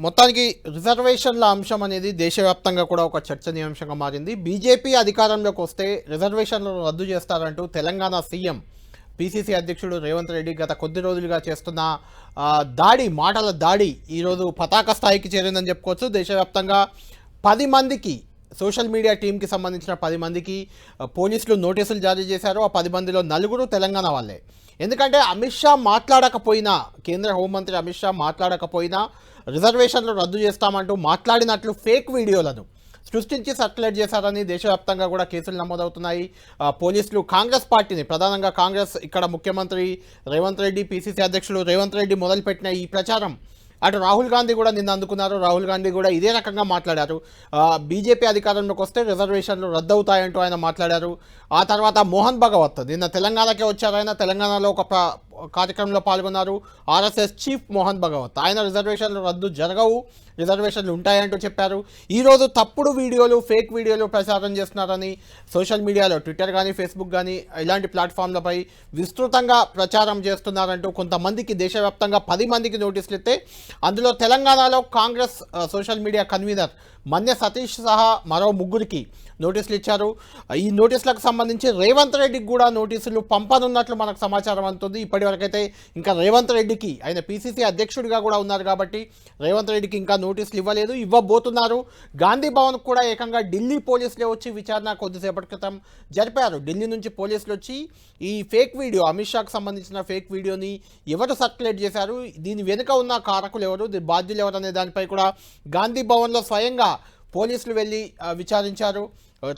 మొత్తానికి రిజర్వేషన్ల అంశం అనేది దేశవ్యాప్తంగా కూడా ఒక చర్చనీయాంశంగా మారింది. బీజేపీ అధికారంలోకి వస్తే రిజర్వేషన్లను రద్దు చేస్తారంటూ తెలంగాణ సీఎం పీసీసీ అధ్యక్షుడు రేవంత్ రెడ్డి గత కొద్ది రోజులుగా చేస్తున్న మాటల దాడి ఈరోజు పతాక స్థాయికి చేరిందని చెప్పుకోవచ్చు. దేశవ్యాప్తంగా 10 మందికి సోషల్ మీడియా టీంకి సంబంధించిన 10 మందికి పోలీసులు నోటీసులు జారీ చేశారు. ఆ 10 మందిలో 4 తెలంగాణ వాళ్ళే. ఎందుకంటే అమిత్ షా మాట్లాడకపోయినా, కేంద్ర హోంమంత్రి అమిత్ షా మాట్లాడకపోయినా రిజర్వేషన్లు రద్దు చేస్తామంటూ మాట్లాడినట్లు ఫేక్ వీడియోలను సృష్టించి సర్క్యులేట్ చేశారని దేశవ్యాప్తంగా కూడా కేసులు నమోదవుతున్నాయి. పోలీసులు కాంగ్రెస్ పార్టీని, ప్రధానంగా కాంగ్రెస్, ఇక్కడ ముఖ్యమంత్రి రేవంత్ రెడ్డి, పీసీసీ అధ్యక్షుడు రేవంత్ రెడ్డి మొదలుపెట్టిన ఈ ప్రచారం అటు రాహుల్ గాంధీ కూడా నిన్న అందుకున్నారు. రాహుల్ గాంధీ కూడా ఇదే రకంగా మాట్లాడారు. బీజేపీ అధికారంలోకి వస్తే రిజర్వేషన్లు రద్దవుతాయంటూ ఆయన మాట్లాడారు. ఆ తర్వాత మోహన్ భగవత్ నిన్న తెలంగాణకే వచ్చారు. ఆయన తెలంగాణలో ఒక కార్యక్రమంలో పాల్గొన్నారు. ఆర్ఎస్ఎస్ చీఫ్ మోహన్ భగవత్ ఆయన రిజర్వేషన్లు రద్దు జరగవు, రిజర్వేషన్లు ఉంటాయంటూ చెప్పారు. ఈరోజు తప్పుడు వీడియోలు, ఫేక్ వీడియోలు ప్రచారం చేస్తున్నారని సోషల్ మీడియాలో, ట్విట్టర్ కానీ, ఫేస్బుక్ కానీ ఇలాంటి ప్లాట్ఫామ్లపై విస్తృతంగా ప్రచారం చేస్తున్నారంటూ కొంతమందికి, దేశవ్యాప్తంగా 10 మందికి నోటీసులు ఇస్తే అందులో తెలంగాణలో Congress social media convener Manya Satish సహా మరో 3కి నోటీసులు ఇచ్చారు. ఈ నోటీసులకు సంబంధించి రేవంత్ రెడ్డికి కూడా నోటీసులు పంపనున్నట్లు మనకు సమాచారం అందుతుంది. ఇప్పటివరకైతే ఇంకా రేవంత్ రెడ్డికి, ఆయన పీసీసీ అధ్యక్షుడిగా కూడా ఉన్నారు కాబట్టి రేవంత్ రెడ్డికి ఇంకా నోటీసులు ఇవ్వలేదు, ఇవ్వబోతున్నారు. గాంధీ భవన్ కూడా ఏకంగా ఢిల్లీ పోలీసులే వచ్చి విచారణ కొద్దిసేపటి క్రితం జరిపారు. ఢిల్లీ నుంచి పోలీసులు వచ్చి ఈ ఫేక్ వీడియో, అమిత్ షాకు సంబంధించిన ఫేక్ వీడియోని ఎవరు సర్క్యులేట్ చేశారు, దీని వెనుక ఉన్న కారకులు ఎవరు, దీని బాధ్యులు ఎవరు అనే దానిపై కూడా గాంధీ భవన్లో స్వయంగా పోలీసులు వెళ్ళి విచారించారు.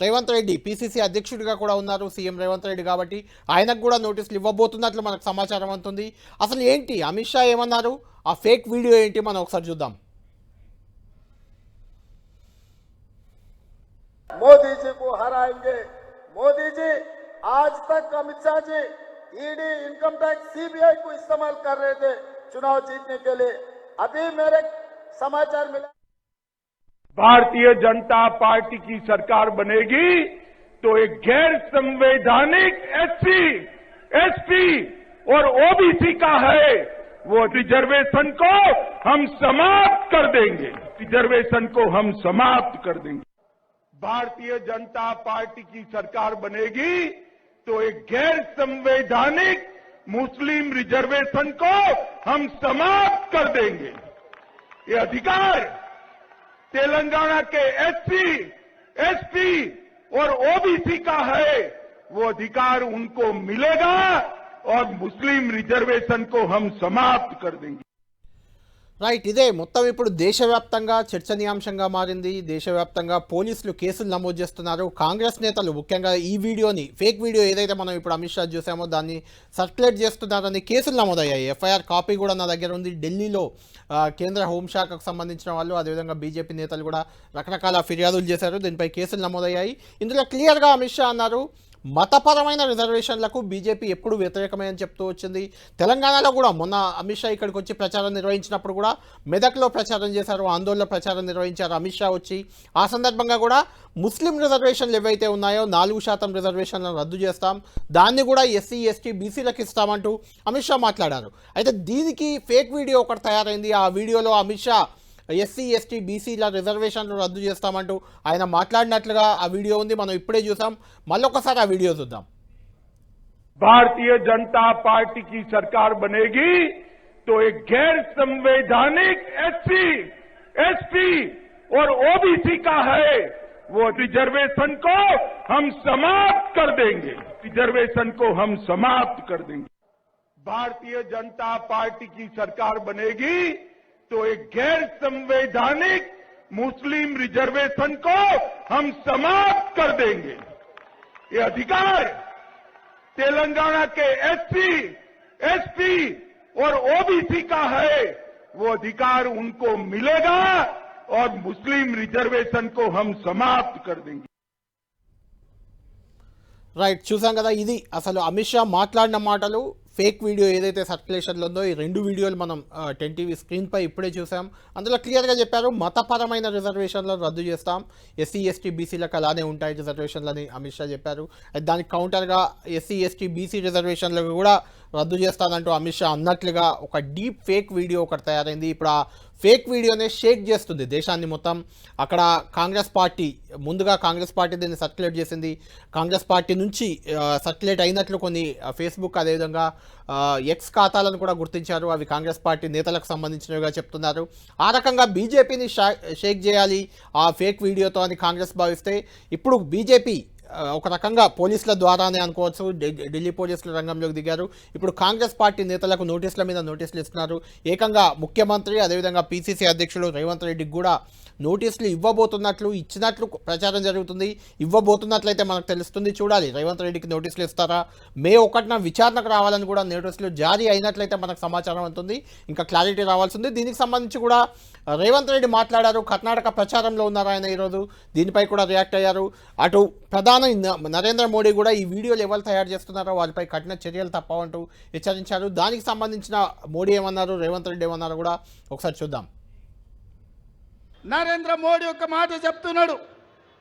రేవంత్ రెడ్డి పీసీసీ అధ్యక్షుడిగా కూడా ఉన్నారు సీఎం రేవంత్ రెడ్డి, కాబట్టి ఆయనకు కూడా నోటీసులు ఇవ్వబోతున్నట్లు మనకు సమాచారం అందుతుంది. అసలు ఏంటి అమిత్ షా ఏమన్నారు, ఆ ఫేక్ వీడియో ఏంటి, మనం ఒకసారి చూద్దాం. मोदी जी को हराएंगे। मोदी जी आज तक Amit Shah ji ED, income tax, CBI को इस्तेमाल कर रहे थे चुनाव जीतने के लिए। अभी मेरे समाचार मिला, भारतीय जनता पार्टी की सरकार बनेगी तो एक गैर संवैधानिक एससी, एसटी और ओबीसी का है वो रिजर्वेशन को हम समाप्त कर देंगे। रिजर्वेशन को हम समाप्त कर देंगे। भारतीय जनता पार्टी की सरकार बनेगी तो एक गैर संवैधानिक मुस्लिम रिजर्वेशन को हम समाप्त कर देंगे। ये अधिकार तेलंगाना के एससी, एसटी और ओबीसी का है, वो अधिकार उनको मिलेगा और मुस्लिम रिजर्वेशन को हम समाप्त कर देंगे। రైట్, ఇదే మొత్తం ఇప్పుడు దేశవ్యాప్తంగా చర్చనీయాంశంగా మారింది. దేశవ్యాప్తంగా పోలీసులు కేసులు నమోదు చేస్తున్నారు. కాంగ్రెస్ నేతలు ముఖ్యంగా ఈ వీడియోని, ఫేక్ వీడియో ఏదైతే మనం ఇప్పుడు అమిత్ షా చూసామో దాన్ని సర్క్యులేట్ చేస్తున్నారని కేసులు నమోదయ్యాయి. ఎఫ్ఐఆర్ కాపీ కూడా నా దగ్గర ఉంది. ఢిల్లీలో కేంద్ర హోంశాఖకు సంబంధించిన వాళ్ళు, అదేవిధంగా బీజేపీ నేతలు కూడా రకరకాల ఫిర్యాదులు చేశారు. దీనిపై కేసులు నమోదయ్యాయి. ఇందులో క్లియర్గా అమిత్ షా అన్నారు, మతపరమైన రిజర్వేషన్లకు బీజేపీ ఎప్పుడు వ్యతిరేకమే అని చెప్తూ వచ్చింది. తెలంగాణలో కూడా మొన్న అమిత్ షా ఇక్కడికి వచ్చి ప్రచారం నిర్వహించినప్పుడు కూడా మెదక్లో ప్రచారం చేశారు, ఆందోళనలో ప్రచారం నిర్వహించారు అమిత్ షా వచ్చి. ఆ సందర్భంగా కూడా ముస్లిం రిజర్వేషన్లు ఏవైతే ఉన్నాయో 4% రిజర్వేషన్లను రద్దు చేస్తాం, దాన్ని కూడా ఎస్సీ, ఎస్టీ, బీసీలకు ఇస్తామంటూ అమిత్ షా మాట్లాడారు. అయితే దీనికి ఫేక్ వీడియో ఒకటి తయారైంది. ఆ వీడియోలో అమిత్ షా ఎస్సీ, ఎస్టీ, బీసీల రిజర్వేషన్లు రద్దు చేస్తామంటూ ఆయన మాట్లాడినట్లుగా ఆ వీడియో ఉంది. మనం ఇప్పుడే చూసాం, మళ్ళొకసారి ఆ వీడియో చూద్దాం. भारतीय जनता पार्टी की सरकार बनेगी तो एक गैर संवैधानिक एससी, एसटी और ओबीसी का है वो रिजर्वेशन को हम समाप्त कर देंगे। रिजर्वेशन को हम समाप्त कर देंगे। भारतीय जनता पार्टी की सरकार बनेगी तो एक गैर संवैधानिक मुस्लिम रिजर्वेशन को हम समाप्त कर देंगे। ये अधिकार तेलंगाना के एससी, एसटी और ओबीसी का है, वो अधिकार उनको मिलेगा और मुस्लिम रिजर्वेशन को हम समाप्त कर देंगे। రైట్, చూసాం కదా, ఇది అసలు అమిత్ షా మాట్లాడిన మాటలు. ఫేక్ వీడియో ఏదైతే సర్క్యులేషన్లో ఉందో ఈ 2 వీడియోలు మనం 10 టీవీ స్క్రీన్పై ఇప్పుడే చూసాం. అందులో క్లియర్గా చెప్పారు, మతపరమైన రిజర్వేషన్లను రద్దు చేస్తాం, ఎస్సీ, ఎస్టీ, బీసీలకు అలానే ఉంటాయి రిజర్వేషన్లని అమిత్ షా చెప్పారు. దానికి కౌంటర్గా ఎస్సీ, ఎస్టీ, బీసీ రిజర్వేషన్లకు కూడా రద్దు చేస్తానంటూ అమిత్ షా అన్నట్లుగా ఒక డీప్ ఫేక్ వీడియో ఒకటి తయారైంది. ఇప్పుడు ఆ ఫేక్ వీడియోనే షేక్ చేస్తుంది దేశాన్ని మొత్తం. అక్కడ కాంగ్రెస్ పార్టీ ముందుగా కాంగ్రెస్ పార్టీ దీన్ని సర్క్యులేట్ చేసింది. కాంగ్రెస్ పార్టీ నుంచి సర్క్యులేట్ అయినట్లు కొన్ని ఫేస్బుక్ అదేవిధంగా ఎక్స్ ఖాతాలను కూడా గుర్తించారు. అవి కాంగ్రెస్ పార్టీ నేతలకు సంబంధించినవిగా చెప్తున్నారు. ఆ రకంగా బీజేపీని షేక్ చేయాలి ఆ ఫేక్ వీడియోతో అని కాంగ్రెస్ భావిస్తే ఇప్పుడు బీజేపీ ఒక రకంగా పోలీసుల ద్వారానే అనుకోవచ్చు. ఢిల్లీ పోలీసులు రంగంలోకి దిగారు. ఇప్పుడు కాంగ్రెస్ పార్టీ నేతలకు నోటీసుల మీద నోటీసులు ఇస్తున్నారు. ఏకంగా ముఖ్యమంత్రి అదేవిధంగా పీసీసీ అధ్యక్షుడు రేవంత్ రెడ్డికి కూడా నోటీసులు ఇచ్చినట్లు ప్రచారం జరుగుతుంది. ఇవ్వబోతున్నట్లయితే మనకు తెలుస్తుంది. చూడాలి రేవంత్ రెడ్డికి నోటీసులు ఇస్తారా, మే 1న విచారణకు రావాలని కూడా నోటీసులు జారీ అయినట్లయితే మనకు సమాచారం అవుతుంది. ఇంకా క్లారిటీ రావాల్సింది. దీనికి సంబంధించి కూడా రేవంత్ రెడ్డి మాట్లాడారు. కర్ణాటక ప్రచారంలో ఉన్నారు ఆయన ఈరోజు. దీనిపై కూడా రియాక్ట్ అయ్యారు. అటు ప్రధాని నరేంద్ర మోడీ కూడా ఈ వీడియోలు ఎవరు తయారు చేస్తున్నారో వారిపై కఠిన చర్యలు తప్పవంటూ హెచ్చరించారు. దానికి సంబంధించిన మోడీ ఏమన్నారు, రేవంత్ రెడ్డి ఏమన్నారు కూడా ఒకసారి చూద్దాం. నరేంద్ర మోడీ ఒక మాట చెప్తున్నాడు.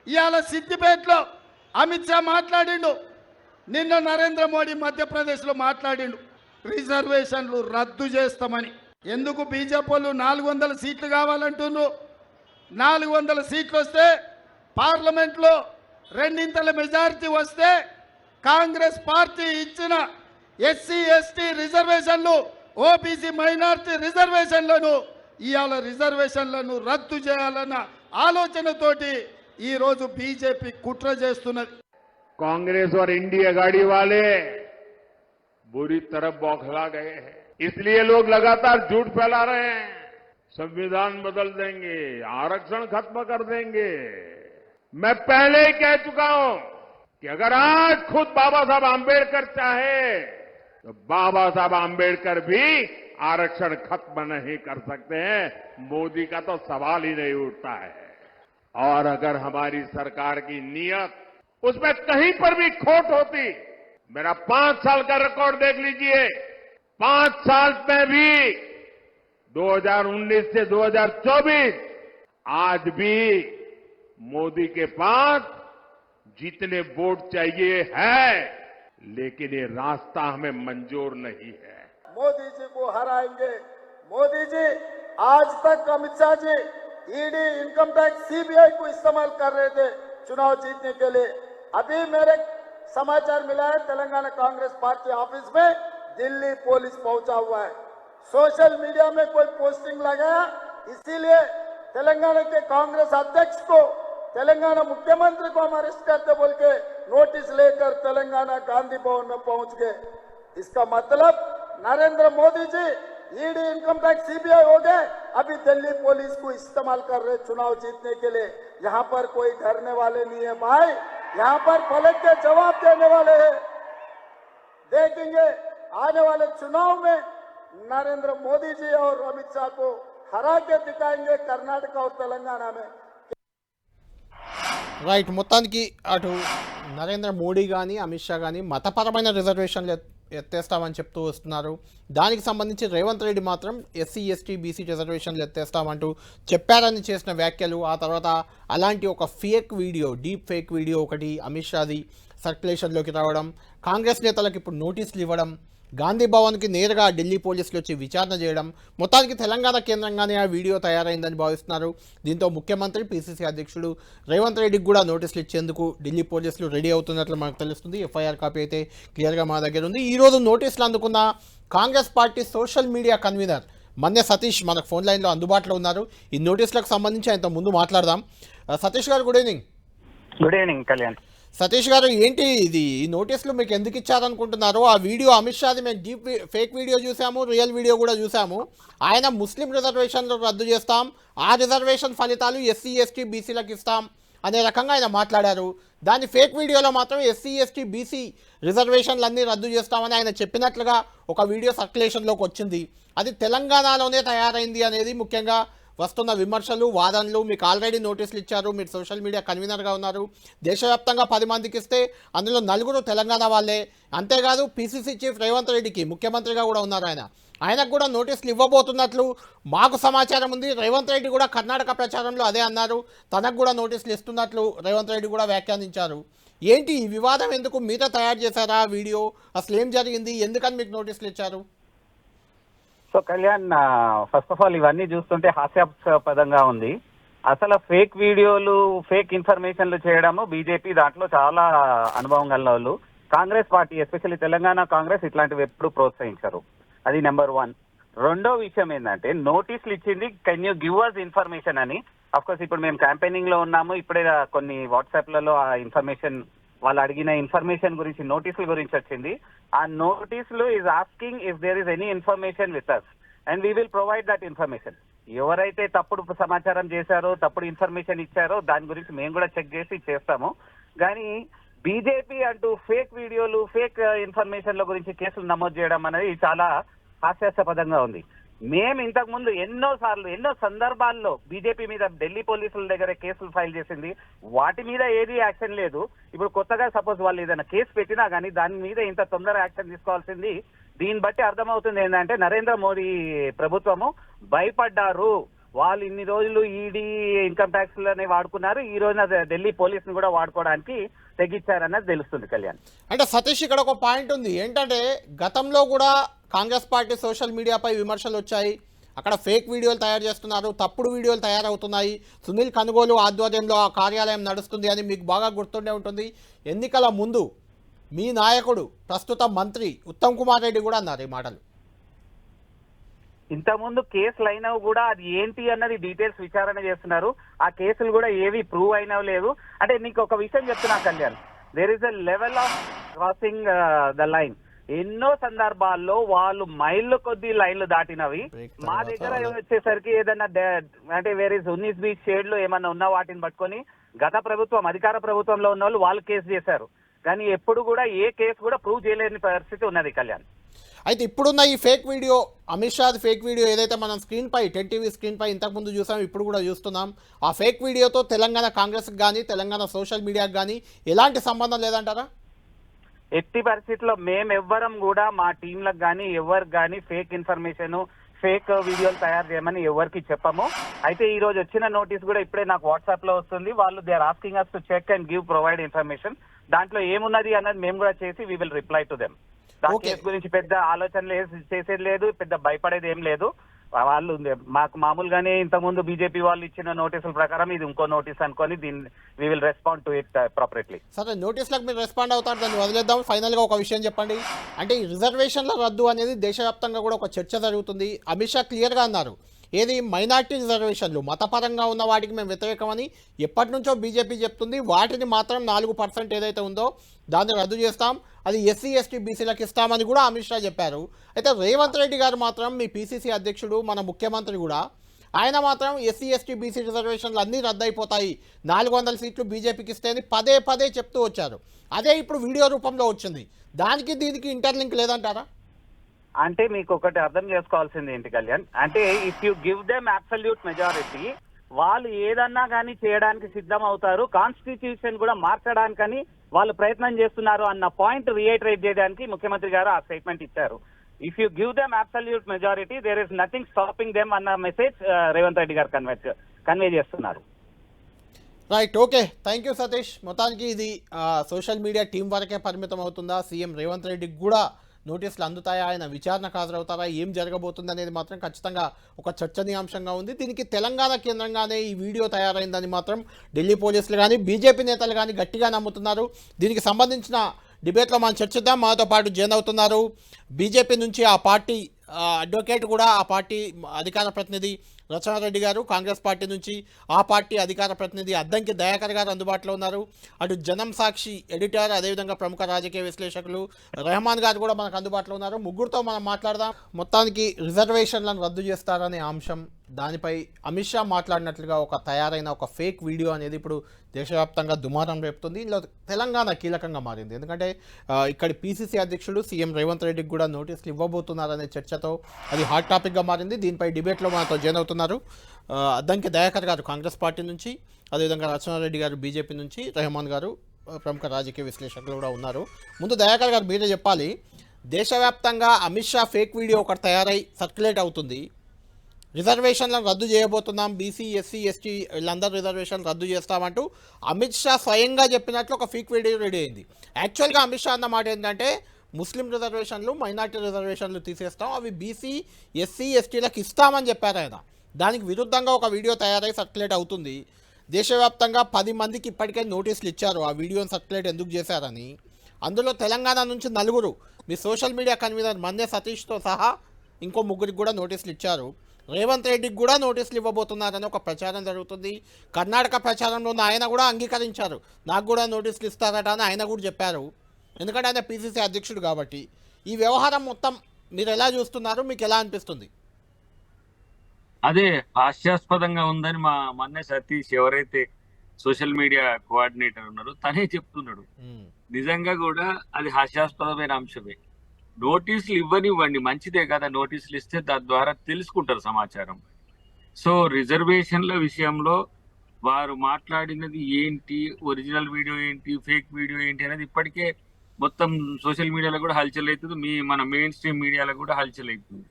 ఇవాళ సిద్దిపేటలో అమిత్ షా మాట్లాడిండు. నిన్న నరేంద్ర మోడీ మధ్యప్రదేశ్లో మాట్లాడిండు రిజర్వేషన్లు రద్దు చేస్తామని. ఎందుకు బీజేపీ వాళ్ళు 400 సీట్లు కావాలంటున్నారు? 400 సీట్లు వస్తే పార్లమెంట్లో 2 మెజారిటీ వస్తే కాంగ్రెస్ పార్టీ ఇచ్చిన ఎస్సీ ఎస్టీ రిజర్వేషన్లు, ఓబీసీ మైనారిటీ రిజర్వేషన్లను ఇవాళ రిజర్వేషన్లను రద్దు చేయాలన్న ఆలోచనతోటి ఈ రోజు బీజేపీ కుట్ర చేస్తున్నది. कांग्रेस और इंडिया गाड़ी वाले बुरी तरह बौखला गए हैं, इसलिए लोग लगातार झूठ फैला रहे हैं. संविधान बदल देंगे, आरक्षण खत्म कर देंगे. मैं पहले ही कह चुका हूं कि अगर आज खुद बाबा साहब आंबेडकर चाहे तो बाबा साहब आंबेडकर भी आरक्षण खत्म नहीं कर सकते हैं. मोदी का तो सवाल ही नहीं उठता है. और अगर हमारी सरकार की नीयत उसमें कहीं पर भी खोट होती, मेरा 5 साल का रिकॉर्ड देख लीजिए. 5 साल में भी 2019 से 2024 आज भी मोदी के पास जितने वोट चाहिए है, लेकिन ये रास्ता हमें मंजूर नहीं है. मोदी जी को हराएंगे. मोदी जी आज तक Amit Shah ji ED, income tax, CBI को इस्तेमाल कर रहे थे चुनाव जीतने के लिए. अभी मेरे समाचार मिला है तेलंगाना कांग्रेस पार्टी ऑफिस में दिल्ली पुलिस पहुंचा हुआ है. सोशल मीडिया में कोई पोस्टिंग लगाया, इसीलिए तेलंगाना के कांग्रेस अध्यक्ष को, तेलंगाना मुख्यमंत्री को हम अरेस्ट करते बोल के नोटिस लेकर तेलंगाना गांधी भवन में पहुंच गए. इसका मतलब Narendra Modi ji ED, income tax, CBI हो गए, अभी दिल्ली पुलिस को इस्तेमाल कर रहे चुनाव जीतने के लिए. यहाँ पर कोई डरने वाले नहीं है भाई, यहाँ पर पलट के जवाब देने वाले हैं. देखेंगे आने वाले चुनाव में नरेंद्र मोदी जी और अमित शाह को हरा के दिखाएंगे कर्नाटक और तेलंगाना में. రైట్, మొత్తానికి అటు నరేంద్ర మోడీ కానీ అమిత్ షా కానీ మతపరమైన రిజర్వేషన్లు ఎత్తేస్తామని చెప్తూ వస్తున్నారు. దానికి సంబంధించి రేవంత్ రెడ్డి మాత్రం ఎస్సీ ఎస్టీ బీసీ రిజర్వేషన్లు ఎత్తేస్తామంటూ చెప్పారని చేసిన వ్యాఖ్యలు, ఆ తర్వాత అలాంటి ఒక fake video, deep fake video ఒకటి అమిత్ షాది సర్క్యులేషన్లోకి రావడం, కాంగ్రెస్ నేతలకు ఇప్పుడు నోటీసులు ఇవ్వడం, గాంధీ భవన్కి నేరుగా ఢిల్లీ పోలీసులు వచ్చి విచారణ చేయడం, మొత్తానికి తెలంగాణ కేంద్రంగానే ఆ వీడియో తయారైందని భావిస్తున్నారు. దీంతో ముఖ్యమంత్రి పీసీసీ అధ్యక్షుడు రేవంత్ రెడ్డికి కూడా నోటీసులు ఇచ్చేందుకు ఢిల్లీ పోలీసులు రెడీ అవుతున్నట్లు మనకు తెలుస్తుంది. ఎఫ్ఐఆర్ కాపీ అయితే క్లియర్గా మా దగ్గర ఉంది. ఈరోజు నోటీసులు అందుకున్న Congress party social media convener Manya Satish మనకు ఫోన్ లైన్లో అందుబాటులో ఉన్నారు. ఈ నోటీసులకు సంబంధించి ఆయనతో ముందు మాట్లాడదాం. సతీష్ గారు, good evening. Good evening Kalyan. Satish గారు, ఏంటి ఇది, ఈ నోటీసులు మీకు ఎందుకు ఇచ్చారనుకుంటున్నారు? ఆ వీడియో అమిత్ షాది మేము డీప్ ఫేక్ వీడియో చూసాము, రియల్ వీడియో కూడా చూసాము. ఆయన ముస్లిం రిజర్వేషన్లు రద్దు చేస్తాం, ఆ రిజర్వేషన్ ఫలితాలు ఎస్సీ ఎస్టీ బీసీలకు ఇస్తాం అనే రకంగా ఆయన మాట్లాడారు. దాని ఫేక్ వీడియోలో మాత్రం ఎస్సీ ఎస్టీ బీసీ రిజర్వేషన్లన్నీ రద్దు చేస్తామని ఆయన చెప్పినట్లుగా ఒక వీడియో సర్క్యులేషన్లోకి వచ్చింది. అది తెలంగాణలోనే తయారైంది అనేది ముఖ్యంగా వస్తున్న విమర్శలు, వాదనలు. మీకు ఆల్రెడీ నోటీసులు ఇచ్చారు, మీరు సోషల్ మీడియా కన్వీనర్గా ఉన్నారు. దేశవ్యాప్తంగా 10 మందికి ఇస్తే అందులో 4 తెలంగాణ వాళ్ళే. అంతేకాదు పీసీసీ చీఫ్ రేవంత్ రెడ్డికి ముఖ్యమంత్రిగా కూడా ఉన్నారు ఆయనకు కూడా నోటీసులు ఇవ్వబోతున్నట్లు మాకు సమాచారం ఉంది. రేవంత్ రెడ్డి కూడా కర్ణాటక ప్రచారంలో అదే అన్నారు. తనకు కూడా నోటీసులు ఇస్తున్నట్లు రేవంత్ రెడ్డి కూడా వ్యాఖ్యానించారు. ఏంటి ఈ వివాదం? ఎందుకు మీతో తయారు చేశారా వీడియో? అసలు ఏం జరిగింది? ఎందుకని మీకు నోటీసులు ఇచ్చారు? So Kalyan, first of all ఇవన్నీ చూస్తుంటే హాస్యాస్పదంగా ఉంది. అసలు ఫేక్ వీడియోలు, ఫేక్ ఇన్ఫర్మేషన్లు చేయడము బీజేపీ దాంట్లో చాలా అనుభవం గల వాళ్ళు. కాంగ్రెస్ పార్టీ, ఎస్పెషల్లీ తెలంగాణ కాంగ్రెస్ ఇట్లాంటివి ఎప్పుడు ప్రోత్సహించరు. అది నెంబర్ 1. రెండో విషయం ఏంటంటే నోటీసులు ఇచ్చింది can you give us information అని. అఫ్కోర్స్ ఇప్పుడు మేము క్యాంపెయినింగ్ లో ఉన్నాము. ఇప్పుడే కొన్ని వాట్సాప్లలో ఆ ఇన్ఫర్మేషన్, వాళ్ళు అడిగిన ఇన్ఫర్మేషన్ గురించి, నోటీసుల గురించి వచ్చింది. ఆ నోటీసులు is asking if there is any information with us and we will provide that information. ఎవరైతే తప్పుడు సమాచారం చేశారో, తప్పుడు ఇన్ఫర్మేషన్ ఇచ్చారో దాని గురించి మేము కూడా చెక్ చేసి చేస్తాము. కానీ బీజేపీ అంటూ ఫేక్ వీడియోలు, ఫేక్ ఇన్ఫర్మేషన్ల గురించి కేసులు నమోదు చేయడం అనేది చాలా హాస్యాస్పదంగా ఉంది. మేము ఇంతకు ముందు ఎన్నో సందర్భాల్లో బీజేపీ మీద ఢిల్లీ పోలీసుల దగ్గర కేసులు ఫైల్ చేసింది. వాటి మీద ఏది యాక్షన్ లేదు. ఇప్పుడు కొత్తగా సపోజ్ వాళ్ళు ఏదైనా కేసు పెట్టినా కానీ దాని మీద ఇంత తొందరగా యాక్షన్ తీసుకోవాల్సింది. దీన్ని బట్టి అర్థమవుతుంది ఏంటంటే నరేంద్ర మోడీ ప్రభుత్వము భయపడ్డారు. వాళ్ళు ఇన్ని రోజులు ఈడీ, ఇన్కమ్ ట్యాక్స్లని వాడుకున్నారు, ఈ రోజున ఢిల్లీ పోలీసుని కూడా వాడుకోవడానికి తెగించారన్నది తెలుస్తుంది కళ్యాణ్. అంటే సతీష్, ఇక్కడ ఒక పాయింట్ ఉంది. ఏంటంటే గతంలో కూడా కాంగ్రెస్ పార్టీ సోషల్ మీడియాపై విమర్శలు వచ్చాయి. అక్కడ ఫేక్ వీడియోలు తయారు చేస్తున్నారు, తప్పుడు వీడియోలు తయారవుతున్నాయి. సునీల్ కనుగోలు ఆధ్వర్యంలో ఆ కార్యాలయం నడుస్తుంది అని మీకు బాగా గుర్తుండే ఉంటుంది. ఎన్నికల ముందు మీ నాయకుడు, ప్రస్తుత మంత్రి ఉత్తమ్ కుమార్ రెడ్డి కూడా అన్నారు ఈ మాటలు. ఇంతకుముందు కేసులు అయినవి కూడా అది ఏంటి అన్నది డీటెయిల్స్ విచారణ చేస్తున్నారు. ఆ కేసులు కూడా ఏవి ప్రూవ్ అయినవి లేదు. అంటే నీకు ఒక విషయం చెప్తున్నా Kalyan, there is a level of crossing the line. ఎన్నో సందర్భాల్లో వాళ్ళు మైళ్ళు కొద్ది లైన్లు దాటినవి. మా దగ్గర వచ్చేసరికి ఏదైనా అంటే వేరే 19-20 షేడ్లు ఏమన్నా ఉన్న వాటిని పట్టుకొని గత ప్రభుత్వం, అధికార ప్రభుత్వంలో ఉన్న వాళ్ళు కేసు చేశారు. కానీ ఎప్పుడు కూడా ఏ కేసు కూడా ప్రూవ్ చేయలేని పరిస్థితి ఉన్నది కళ్యాణ్. అయితే ఇప్పుడున్న ఈ fake video, Amit Shah fake video ఏదైతే మనం స్క్రీన్ పై, 10 టీవీ స్క్రీన్ పై ఇంతకుముందు చూసాం, ఇప్పుడు కూడా చూస్తున్నాం, ఆ ఫేక్ వీడియోతో తెలంగాణ కాంగ్రెస్కి కానీ తెలంగాణ సోషల్ మీడియాకి కానీ ఎలాంటి సంబంధం లేదంటారా? ఎట్టి పరిస్థితుల్లో మేమెవ్వరం కూడా మా టీంలకు కానీ ఎవరికి కానీ ఫేక్ ఇన్ఫర్మేషన్, ఫేక్ వీడియోలు తయారు చేయమని ఎవరికి చెప్పము. అయితే ఈ రోజు వచ్చిన నోటీస్ కూడా ఇప్పుడే నాకు వాట్సాప్ లో వస్తుంది. వాళ్ళు they are asking us to check and give provide information. దాంట్లో ఏమున్నది అన్నది మేము కూడా చేసి we will reply to them. దాని కేసు గురించి పెద్ద ఆలోచనలు చేసేది లేదు, పెద్ద భయపడేది ఏం లేదు. వాళ్ళు మాకు మామూలుగానే ఇంతకుముందు బీజేపీ వాళ్ళు ఇచ్చిన నోటీసుల ప్రకారం ఇది ఇంకో నోటీస్ అనుకొని దీన్ని we will respond to it properly. సరే, నోటీసులకు మీరు రెస్పాండ్ అవుతారు, దాన్ని వదిలేద్దాం. ఫైనల్గా ఒక విషయం చెప్పండి. అంటే ఈ రిజర్వేషన్ల రద్దు అనేది దేశవ్యాప్తంగా కూడా ఒక చర్చ జరుగుతుంది. అమిత్ షా క్లియర్గా అన్నారు, ఏది మైనార్టీ రిజర్వేషన్లు మతపరంగా ఉన్న వాటికి మేము వ్యతిరేకమని ఎప్పటి నుంచో బీజేపీ చెప్తుంది. వాటిని మాత్రం 4% ఏదైతే ఉందో దాన్ని రద్దు చేస్తాం, అది ఎస్సీ ఎస్టీ బీసీలకు ఇస్తామని కూడా అమిత్ షా చెప్పారు. అయితే రేవంత్ రెడ్డి గారు మాత్రం, మీ పీసీసీ అధ్యక్షుడు, మన ముఖ్యమంత్రి కూడా, ఆయన మాత్రం ఎస్సీ ఎస్టీ బీసీ రిజర్వేషన్లు అన్నీ రద్దయిపోతాయి, 400 సీట్లు బీజేపీకి ఇస్తే అని పదే పదే చెప్తూ వచ్చారు. అదే ఇప్పుడు వీడియో రూపంలో వచ్చింది. దానికి దీనికి ఇంటర్లింక్ లేదంటారా? అంటే మీకు ఒకటి అర్థం చేసుకోవాల్సింది ఏంటి కళ్యాణ్, అంటే if you give them absolute majority, వాళ్ళు ఏదన్నా కానీ చేయడానికి సిద్ధం అవుతారు. కాన్స్టిట్యూషన్ కూడా మార్చడానికని వాళ్ళు ప్రయత్నం చేస్తున్నారు అన్న పాయింట్ రియేటరేట్ చేయడానికి ముఖ్యమంత్రి గారు ఆ స్టేట్మెంట్ ఇచ్చారు. If you give them absolute majority there is nothing stopping them అన్న మెసేజ్ రేవంత్ రెడ్డి గారు కన్వే చేస్తున్నారు. Right, okay, thank you Satish. మొత్తానికి ఇది సోషల్ మీడియా టీం వరకే పరిమితం అవుతుందా? సీఎం రేవంత్ రెడ్డికి కూడా నోటీసులు అందుతాయా? ఆయన విచారణకు హాజరవుతారా? ఏం జరగబోతుంది అనేది మాత్రం ఖచ్చితంగా ఒక చర్చనీయాంశంగా ఉంది. దీనికి తెలంగాణ కేంద్రంగానే ఈ వీడియో తయారైందని మాత్రం ఢిల్లీ పోలీసులు కానీ బీజేపీ నేతలు కానీ గట్టిగా నమ్ముతున్నారు. దీనికి సంబంధించిన డిబేట్లో మనం చర్చిద్దాం. మనతో పాటు జాయిన్ అవుతున్నారు బీజేపీ నుంచి ఆ పార్టీ అడ్వకేట్ కూడా, ఆ పార్టీ అధికార ప్రతినిధి రచనారెడ్డి గారు, కాంగ్రెస్ పార్టీ నుంచి ఆ పార్టీ అధికార ప్రతినిధి అద్దంకి దయాకర్ గారు అందుబాటులో ఉన్నారు. అటు జనం సాక్షి ఎడిటర్, అదేవిధంగా ప్రముఖ రాజకీయ విశ్లేషకులు రెహమాన్ గారు కూడా మనకు అందుబాటులో ఉన్నారు. ముగ్గురితో మనం మాట్లాడదాం. మొత్తానికి రిజర్వేషన్లను రద్దు చేస్తారనే అంశం, దానిపై అమిత్ షా మాట్లాడినట్లుగా తయారైన ఒక ఫేక్ వీడియో అనేది ఇప్పుడు దేశవ్యాప్తంగా దుమారం రేపుతుంది. ఇందులో తెలంగాణ కీలకంగా మారింది. ఎందుకంటే ఇక్కడి పీసీసీ అధ్యక్షుడు సీఎం రేవంత్ రెడ్డికి కూడా నోటీసులు ఇవ్వబోతున్నారనే చర్చతో అది హాట్ టాపిక్గా మారింది. దీనిపై డిబేట్లో మనతో జాయిన్ అవుతున్నారు అద్దంకి దయాకర్ గారు కాంగ్రెస్ పార్టీ నుంచి, అదేవిధంగా రచనారెడ్డి గారు బీజేపీ నుంచి, రెహమాన్ గారు ప్రముఖ రాజకీయ విశ్లేషకులు కూడా ఉన్నారు. ముందు దయాకర్ గారు మీరే చెప్పాలి, దేశవ్యాప్తంగా అమిత్ షా ఫేక్ వీడియో ఒకటి తయారై సర్క్యులేట్ అవుతుంది. రిజర్వేషన్లను రద్దు చేయబోతున్నాం, బీసీ ఎస్సీ ఎస్టీ వీళ్ళందరూ రిజర్వేషన్ రద్దు చేస్తామంటూ అమిత్ షా స్వయంగా చెప్పినట్లు ఒక ఫేక్ వీడియో రెడీ అయింది. యాక్చువల్గా అమిత్ షా అన్న మాట ఏంటంటే ముస్లిం రిజర్వేషన్లు మైనార్టీ రిజర్వేషన్లు తీసేస్తాం, అవి బీసీ ఎస్సీ ఎస్టీలకు ఇస్తామని చెప్పారు ఆయన. దానికి విరుద్ధంగా ఒక వీడియో తయారై సర్క్యులేట్ అవుతుంది. దేశవ్యాప్తంగా 10 మందికి ఇప్పటికే నోటీసులు ఇచ్చారు ఆ వీడియోని సర్క్యులేట్ ఎందుకు చేశారని. అందులో తెలంగాణ నుంచి 4 మీ సోషల్ మీడియా కన్వీనర్ మన్నే సతీష్తో సహా ఇంకో 3కి కూడా నోటీసులు ఇచ్చారు. రేవంత్ రెడ్డికి కూడా నోటీసులు ఇవ్వబోతున్నారని ఒక ప్రచారం జరుగుతుంది. కర్ణాటక ప్రచారంలో ఆయన కూడా అంగీకరించారు, నాకు కూడా నోటీసులు ఇస్తారట అని ఆయన కూడా చెప్పారు. ఎందుకంటే ఆయన పీసీసీ అధ్యక్షుడు కాబట్టి. ఈ వ్యవహారం మొత్తం మీరు ఎలా చూస్తున్నారు, మీకు ఎలా అనిపిస్తుంది? అదే హాస్యాస్పదంగా ఉందని మా మన్నే సతీష్ ఎవరైతే సోషల్ మీడియా కోఆర్డినేటర్ ఉన్నారో తనే చెప్తున్నాడు. నిజంగా కూడా అది హాస్యాస్పదమైన అంశమే. నోటీసులు ఇవ్వనివ్వండి, మంచిదే కదా, నోటీసులు ఇస్తే దాని ద్వారా తెలుసుకుంటారు సమాచారం. సో రిజర్వేషన్ల విషయంలో వారు మాట్లాడినది ఏంటి, ఒరిజినల్ వీడియో ఏంటి, ఫేక్ వీడియో ఏంటి అనేది ఇప్పటికే మొత్తం సోషల్ మీడియాలో కూడా హల్చల్ అవుతుంది, మన మెయిన్ స్ట్రీమ్ మీడియాలో కూడా హల్చల్ అవుతుంది.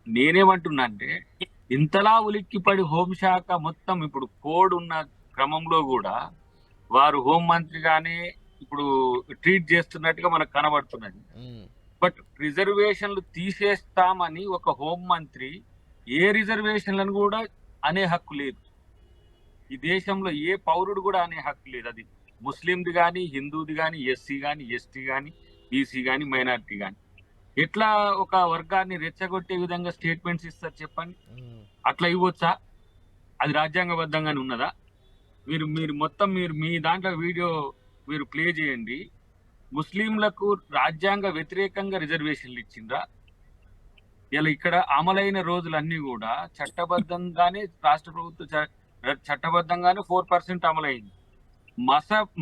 నేనేమంటున్నా అంటే ఇంతలా ఉలిక్కిపడి హోంశాఖ మొత్తం ఇప్పుడు కోడ్ ఉన్న క్రమంలో కూడా వారు హోంమంత్రిగానే ఇప్పుడు ట్రీట్ చేస్తున్నట్టుగా మనకు కనబడుతున్నది. బట్ రిజర్వేషన్లు తీసేస్తామని ఒక హోంమంత్రి ఏ రిజర్వేషన్లను కూడా అనే హక్కు లేదు. ఈ దేశంలో ఏ పౌరుడు కూడా అనే హక్కు లేదు. అది ముస్లింది కానీ, హిందూది కానీ, ఎస్సీ కానీ, ఎస్టీ కానీ, బీసీ కానీ, మైనారిటీ కానీ. ఎట్లా ఒక వర్గాన్ని రెచ్చగొట్టే విధంగా స్టేట్మెంట్స్ ఇస్తారు చెప్పండి? అట్లా ఇవ్వచ్చా? అది రాజ్యాంగబద్ధంగానే ఉన్నదా? మీరు మొత్తం మీ దాంట్లో వీడియో మీరు ప్లే చేయండి. ముస్లింలకు రాజ్యాంగ వ్యతిరేకంగా రిజర్వేషన్లు ఇచ్చిండ్రా? ఇలా ఇక్కడ అమలైన రోజులన్నీ కూడా చట్టబద్ధంగానే రాష్ట్ర ప్రభుత్వ చట్టబద్ధంగానే 4% అమలైంది.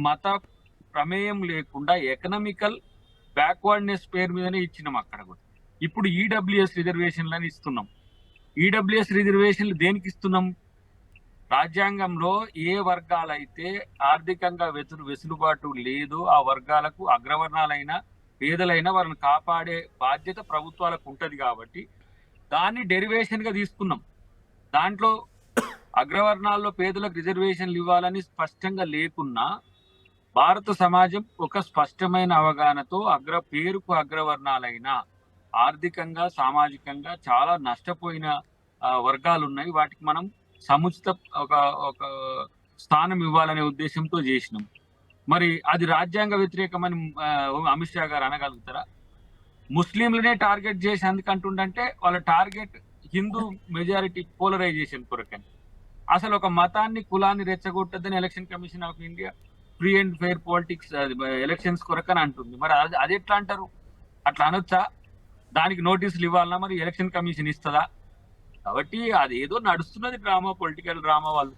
మత ప్రమేయం లేకుండా ఎకనామికల్ బ్యాక్వర్డ్నెస్ పేరు మీదనే ఇచ్చినాం అక్కడ కూడా. ఇప్పుడు ఈడబ్ల్యూఎస్ రిజర్వేషన్లని ఇస్తున్నాం. ఈడబ్ల్యూఎస్ రిజర్వేషన్లు దేనికి ఇస్తున్నాం? రాజ్యాంగంలో ఏ వర్గాలైతే ఆర్థికంగా వెసులుబాటు లేదో ఆ వర్గాలకు, అగ్రవర్ణాలైనా పేదలైనా వారిని కాపాడే బాధ్యత ప్రభుత్వాలకు ఉంటది కాబట్టి దాన్ని డెరివేషన్ గా తీసుకున్నాం. దాంట్లో అగ్రవర్ణాల్లో పేదలకు రిజర్వేషన్లు ఇవ్వాలని స్పష్టంగా లేకున్నా భారత సమాజం ఒక స్పష్టమైన అవగాహనతో పేరుకు అగ్రవర్ణాలైన ఆర్థికంగా సామాజికంగా చాలా నష్టపోయిన వర్గాలు ఉన్నాయి, వాటికి మనం సముచిత ఒక స్థానం ఇవ్వాలనే ఉద్దేశంతో చేసినాం. మరి అది రాజ్యాంగ వ్యతిరేకమని అమిత్ షా గారు అనగలుగుతారా? ముస్లింలనే టార్గెట్ చేసి అందుకంటుండంటే వాళ్ళ టార్గెట్ హిందూ మెజారిటీ పోలరైజేషన్ కొరకని. అసలు ఒక మతాన్ని కులాన్ని రెచ్చగొట్టద్దని election commission of India free and fair politics elections కొరకని అంటుంది. మరి అది ఎట్లా అంటారు? అట్లా అనొచ్చా? దానికి నోటీసులు ఇవ్వాలన్నా మరి ఎలక్షన్ కమిషన్ ఇస్తుందా? కాబట్టి అది ఏదో నడుస్తున్నది డ్రామా, పొలిటికల్ డ్రామా. వాళ్ళు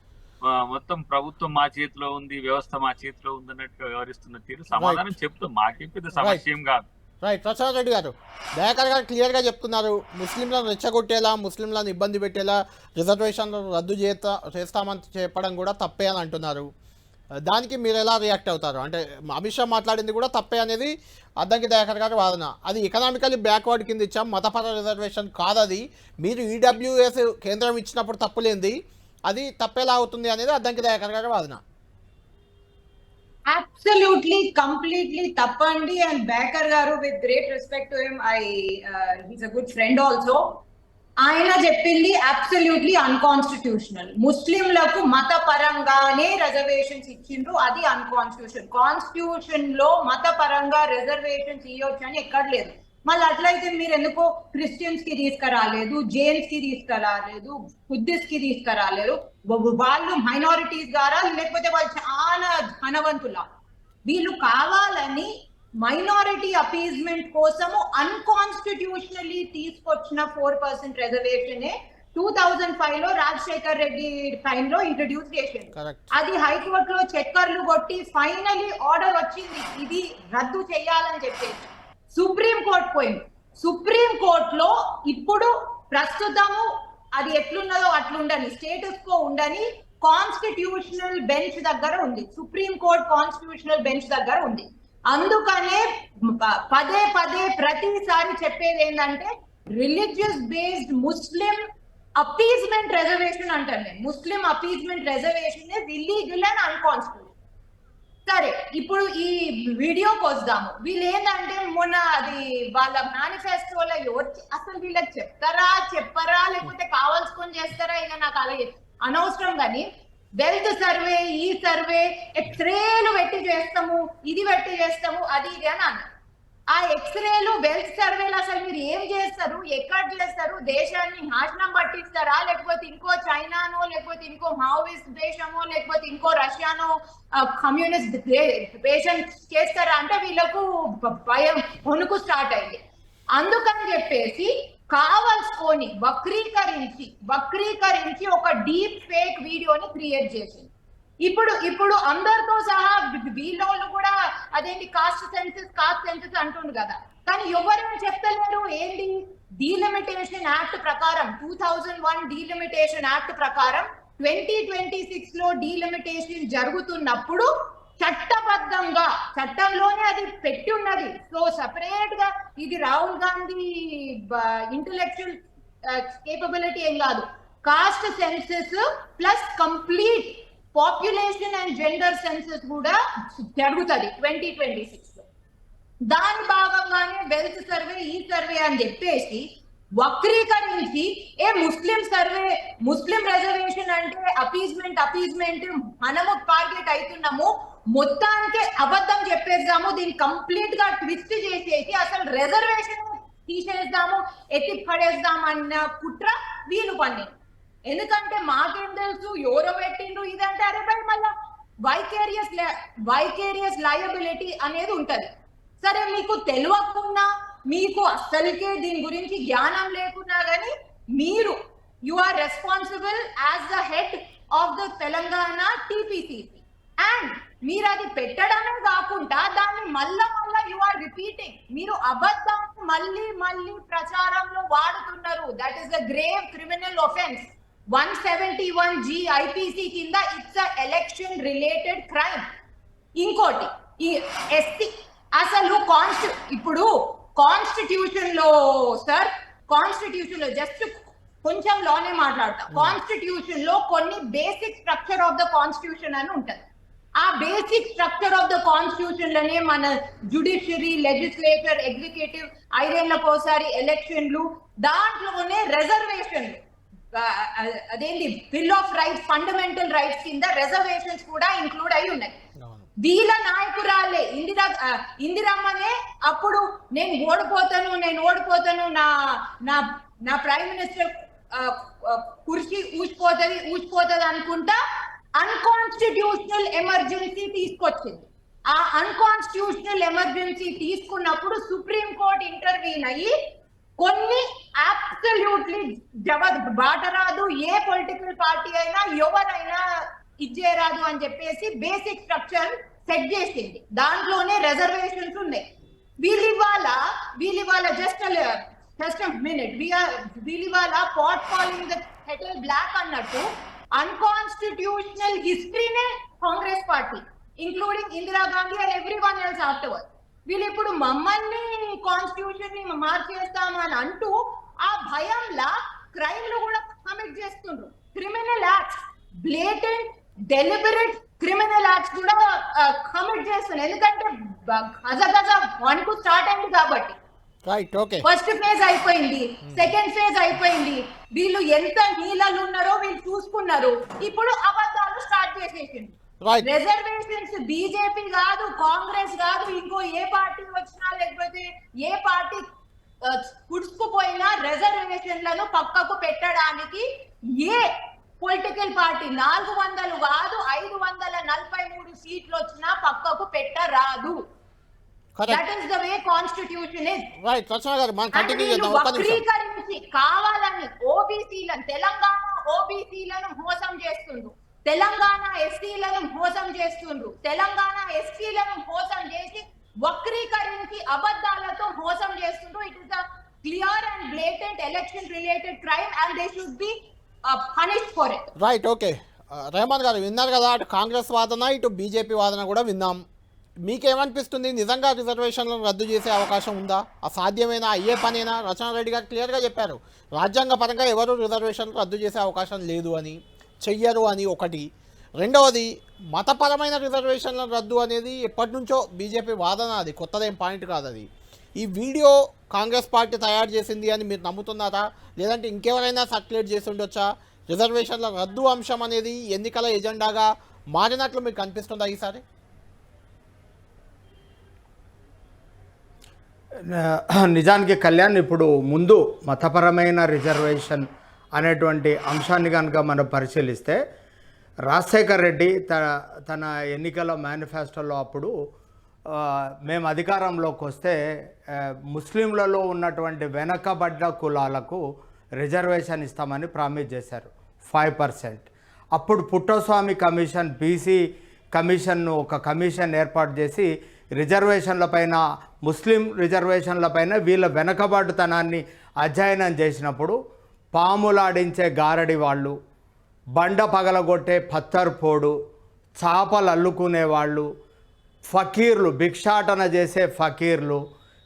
మొత్తం ప్రభుత్వం మా చేతిలో ఉంది, వ్యవస్థ మా చేతిలో ఉంది అన్నట్టు వ్యవహరిస్తున్న తీరు సమాధానం చెప్తాం. మాకేం పెద్ద సమస్య ఏం కాదు. రైట్. ప్రసాద్ రెడ్డి గారు, దయాకర్ గారు క్లియర్గా చెప్తున్నారు, ముస్లింలను రెచ్చగొట్టేలా, ముస్లింలను ఇబ్బంది పెట్టేలా రిజర్వేషన్లను రద్దు చేస్తామని చెప్పడం కూడా తప్పే అని అంటున్నారు. దానికి మీరు ఎలా రియాక్ట్ అవుతారు? అంటే అమిత్ షా మాట్లాడింది కూడా తప్పే అనేది అద్దంకి దయాకర్ గారి వాదన. అది ఎకనామికల్లీ బ్యాక్వర్డ్ కింద ఇచ్చాం, మతపర రిజర్వేషన్ కాదు అది. మీరు ఈడబ్ల్యూఎస్ కేంద్రం ఇచ్చినప్పుడు తప్పులేంది, అది తప్పేలా అవుతుంది అనేది అద్దంకి దయాకర్ గారి వాదన. Absolutely, completely tappandi. And Becker garu, with great respect to him, he's a good friend also. ఆయన చెప్పింది అబ్సల్యూట్లీ అన్కాన్స్టిట్యూషనల్. ముస్లింలకు మత పరంగానే రిజర్వేషన్స్ ఇచ్చిండ్రు, అది అన్కాన్స్టిట్యూషన్. కాన్స్టిట్యూషన్ లో మత పరంగా రిజర్వేషన్స్ ఇవ్వచ్చు అని ఎక్కడ లేదు. మళ్ళీ అట్లయితే మీరు ఎందుకో క్రిస్టియన్స్ కి తీసుకురాలేదు, జైన్స్ కి తీసుకురాలేదు, బుద్ధిస్ట్ కి తీసుకురాలేదు? వాళ్ళు మైనారిటీస్ గారా లేకపోతే వాళ్ళు చాలా ధనవంతులా? వీళ్ళు కావాలని మైనారిటీ అపీజ్మెంట్ కోసము అన్కాన్స్టిట్యూషనల్లీ తీసుకొచ్చిన 4% రిజర్వేషన్ 2005 లో రాజశేఖర్ రెడ్డి టైంలో ఇంట్రడ్యూస్ చేసింది. అది హైకోర్టులో చక్కర్లు కొట్టి ఫైనలీ ఆర్డర్ వచ్చింది ఇది రద్దు చేయాలని చెప్పేసి. సుప్రీం కోర్టు పోయింది. సుప్రీం కోర్టులో ఇప్పుడు ప్రస్తుతము అది ఎట్లున్నదో అట్లుండని, స్టేటస్ కో ఉండని కాన్స్టిట్యూషనల్ బెంచ్ దగ్గర ఉంది. సుప్రీం కోర్టు కాన్స్టిట్యూషనల్ బెంచ్ దగ్గర ఉంది. అందుకనే పదే ప్రతిసారి చెప్పేది ఏంటంటే religious based Muslim appeasement reservation అంటాను నేను. Muslim appeasement reservation is illegal and unconstitutional. సరే, ఇప్పుడు ఈ వీడియోకి వద్దాము. వీళ్ళు ఏంటంటే మొన్న అది వాళ్ళ మేనిఫెస్టోలో అసలు వీళ్ళకి చెప్పరా లేకపోతే కావాల్సుకొని చేస్తారా, ఇక నాకు అలాగే అనవసరం. కానీ వెల్త్ సర్వే, ఈ సర్వే, ఎక్స్రేలు పెట్టి చేస్తాము, ఇది పెట్టి చేస్తాము, అది ఇది అని అన్నారు. ఆ ఎక్స్రేలు, వెల్త్ సర్వేలు అసలు మీరు ఏం చేస్తారు, ఎక్కడ చేస్తారు? దేశాన్ని నాశనం పట్టిస్తారా, లేకపోతే ఇంకో చైనానో, లేకపోతే ఇంకో మావోయిస్ట్ దేశమో, లేకపోతే ఇంకో రష్యానో కమ్యూనిస్ట్ దేశం చేస్తారా అంటే వీళ్ళకు భయం, వణుకు స్టార్ట్ అయింది. అందుకని చెప్పేసి కావాల్సుకొని వక్రీకరించి ఒక డీప్ ఫేక్ వీడియోని క్రియేట్ చేసింది. ఇప్పుడు అందరితో సహా వీళ్ళోళ్ళు కూడా అదేంటి కాస్ట్ సెన్సెస్ అంటుండు కదా, కానీ ఎవరైనా చెప్తలేరు. ఏంటి డీలిమిటేషన్ యాక్ట్ ప్రకారం 2001 డీలిమిటేషన్ యాక్ట్ ప్రకారం 2026 లో డీలిమిటేషన్ జరుగుతున్నప్పుడు చట్టబద్ధంగా చట్టంలోనే అది పెట్టి ఉన్నది. సో సపరేట్ గా ఇది రాహుల్ గాంధీ ఇంటెలెక్చువల్ కేపబిలిటీ ఏం కాదు. Caste census plus complete population and gender census కూడా జరుగుతుంది 2026 లో. దాని భాగంగానే వెల్త్ సర్వే, ఈ సర్వే అని చెప్పేసి వక్రీకరించి ముస్లిం రిజర్వేషన్ అంటే అపీజ్మెంట్ మనము టార్గెట్ అవుతున్నాము, మొత్తానికి అబద్ధం చెప్పేద్దాము, దీన్ని కంప్లీట్ గా ట్విస్ట్ చేసేసి అసలు రిజర్వేషన్ తీసేద్దాము, ఎత్తి పడేద్దాం అన్న కుట్ర వీలు పని. ఎందుకంటే మాకేం తెలుసు ఎవరో పెట్టిండ్రు ఇదంటే, అరే భయ్ మళ్ళా వైకేరియస్ లయబిలిటీ అనేది ఉంటది. సరే, మీకు తెలియకున్నా, మీకు అస్సలకే దీని గురించి జ్ఞానం లేకున్నా కానీ you are responsible as the head of the Telangana TPCC, and మీరు అది పెట్టడమే కాకుండా దాన్ని మళ్ళా యు ఆర్ రిపీటింగ్. మీరు అబద్ధాన్ని మళ్ళీ ప్రచారంలో వాడుతున్నారు. That is the grave criminal offence. 171G IPC కింద ఇట్స్ ఎలక్షన్ రిలేటెడ్ క్రైమ్. ఇంకోటి ఈ ఎస్సీ అసలు ఇప్పుడు కాన్స్టిట్యూషన్ లో జస్ట్ కొంచెం లోనే మాట్లాడతా. కాన్స్టిట్యూషన్ లో కొన్ని basic structure of the constitution అని ఉంటది. ఆ basic structure of the constitution లోనే మన జుడిషియరీ, లెజిస్లేచర్, ఎగ్జిక్యూటివ్ 5 ఏళ్లకోసారి ఎలక్షన్లు, దాంట్లోనే రిజర్వేషన్లు, అదేంటి bill of rights, fundamental rights కింద రిజర్వేషన్స్ కూడా ఇంక్లూడ్ అయి ఉన్నాయి. వీళ్ళ నాయకురాలే ఇందిరమ్మనే అప్పుడు నేను ఓడిపోతాను, నా ప్రైమ్ మినిస్టర్ కుర్చీ ఊసిపోతుంది అనుకుంటా అన్కాన్స్టిట్యూషనల్ ఎమర్జెన్సీ తీసుకొచ్చింది. ఆ అన్కాన్స్టిట్యూషనల్ ఎమర్జెన్సీ తీసుకున్నప్పుడు సుప్రీం కోర్ట్ ఇంటర్వ్యూన్ అయ్యి కొన్ని అబ్సల్యూట్లీ బాటరాదు, ఏ పొలిటికల్ పార్టీ అయినా ఎవరైనా ఇచ్చేరాదు అని చెప్పేసి బేసిక్ స్ట్రక్చర్ సెట్ చేసింది. దాంట్లోనే రిజర్వేషన్స్ ఉన్నాయి. వీళ్ళివాళ జస్ట్ మినిట్ వీళ్ళివాళ pot calling the kettle black అన్నట్టు అన్కాన్స్టిట్యూషనల్ హిస్టరీనే Congress party, including Indira Gandhi and everyone else afterward. వీళ్ళు ఇప్పుడు మమ్మల్ని కాన్స్టిట్యూషన్ ని మార్చేస్తామని అంటూ ఆ భయంలా క్రైమ్లు కూడా కమిట్ చేస్తుండ్రు. Criminal acts, blatant deliberate criminal acts కూడా కమిట్ చేస్తున్నారు. ఎందుకంటే గజ 1 స్టార్ట్ అయింది కాబట్టి. ఫస్ట్ ఫేజ్ అయిపోయింది, సెకండ్ ఫేజ్ అయిపోయింది. వీళ్ళు ఎంత నీళ్ళలు ఉన్నారో వీళ్ళు చూసుకున్నారు. ఇప్పుడు అబద్ధాలు స్టార్ట్ చేసేసింది. రిజర్వేషన్స్ బీజేపీ కాదు, కాంగ్రెస్ కాదు, ఇంకో ఏ పార్టీ వచ్చినా లేకపోతే ఏ పార్టీ కుడుచుకుపోయినా రిజర్వేషన్లను పక్కకు పెట్టడానికి ఏ పొలిటికల్ పార్టీ 400 కాదు 543 సీట్లు వచ్చినా పక్కకు పెట్టరాదు. That is the way constitution is. వక్రీకరించి కావాలని తెలంగాణ ఓబీసీలను మోసం చేస్తుండ్రు, తెలంగాణ ఎస్సీలను మోసం చేస్తుండ్రు, తెలంగాణ ఎస్సీలను మోసం చేసి వక్రీకరించి అబద్ధాలతో మోసం చేస్తుండ్రు. It is a clear and blatant election related crime and they should be punished for it. Right, okay. Rahman గారు విన్నారు కదా, అటు కాంగ్రెస్ వాదన, ఇటు బీజేపీ వాదన కూడా విన్నాం. మీకేమనిపిస్తుంది, నిజంగా రిజర్వేషన్లను రద్దు చేసే అవకాశం ఉందా? అసాధ్యమేనా? అయ్యే పనేనా? రచనారెడ్డి గారు క్లియర్గా చెప్పారు, రాజ్యాంగ పరంగా ఎవరు రిజర్వేషన్లు రద్దు చేసే అవకాశం లేదు అని, చెయ్యరు అని ఒకటి. రెండవది, మతపరమైన రిజర్వేషన్లను రద్దు అనేది ఎప్పటి నుంచో బీజేపీ వాదన, అది కొత్తదేం పాయింట్ కాదు. అది ఈ వీడియో కాంగ్రెస్ పార్టీ తయారు చేసింది అని మీరు నమ్ముతున్నారా, లేదంటే ఇంకెవరైనా సర్క్యులేట్ చేసి ఉండొచ్చా? రిజర్వేషన్ల రద్దు అంశం అనేది ఎన్నికల ఎజెండాగా మారినట్లు మీకు కనిపిస్తుందా ఈసారి? నిజానికి కళ్యాణ్, ఇప్పుడు ముందు మతపరమైన రిజర్వేషన్ అనేటువంటి అంశాన్ని కనుక మనం పరిశీలిస్తే, రాజశేఖర్ రెడ్డి తన ఎన్నికల మేనిఫెస్టోలో అప్పుడు మేము అధికారంలోకి వస్తే ముస్లింలలో ఉన్నటువంటి వెనకబడ్డ కులాలకు రిజర్వేషన్ ఇస్తామని ప్రామిస్ చేశారు, 5%. అప్పుడు పుట్టస్వామి కమిషన్, బీసీ కమిషన్ను ఒక కమిషన్ ఏర్పాటు చేసి రిజర్వేషన్లపైన, ముస్లిం రిజర్వేషన్లపైన వీళ్ళ వెనకబాటుతనాన్ని అధ్యయనం చేసినప్పుడు పాములాడించే గారడి వాళ్ళు, బండ పగలగొట్టే పత్తర్పోడు, చాపలు అల్లుకునేవాళ్ళు, ఫకీర్లు, భిక్షాటన చేసే ఫకీర్లు,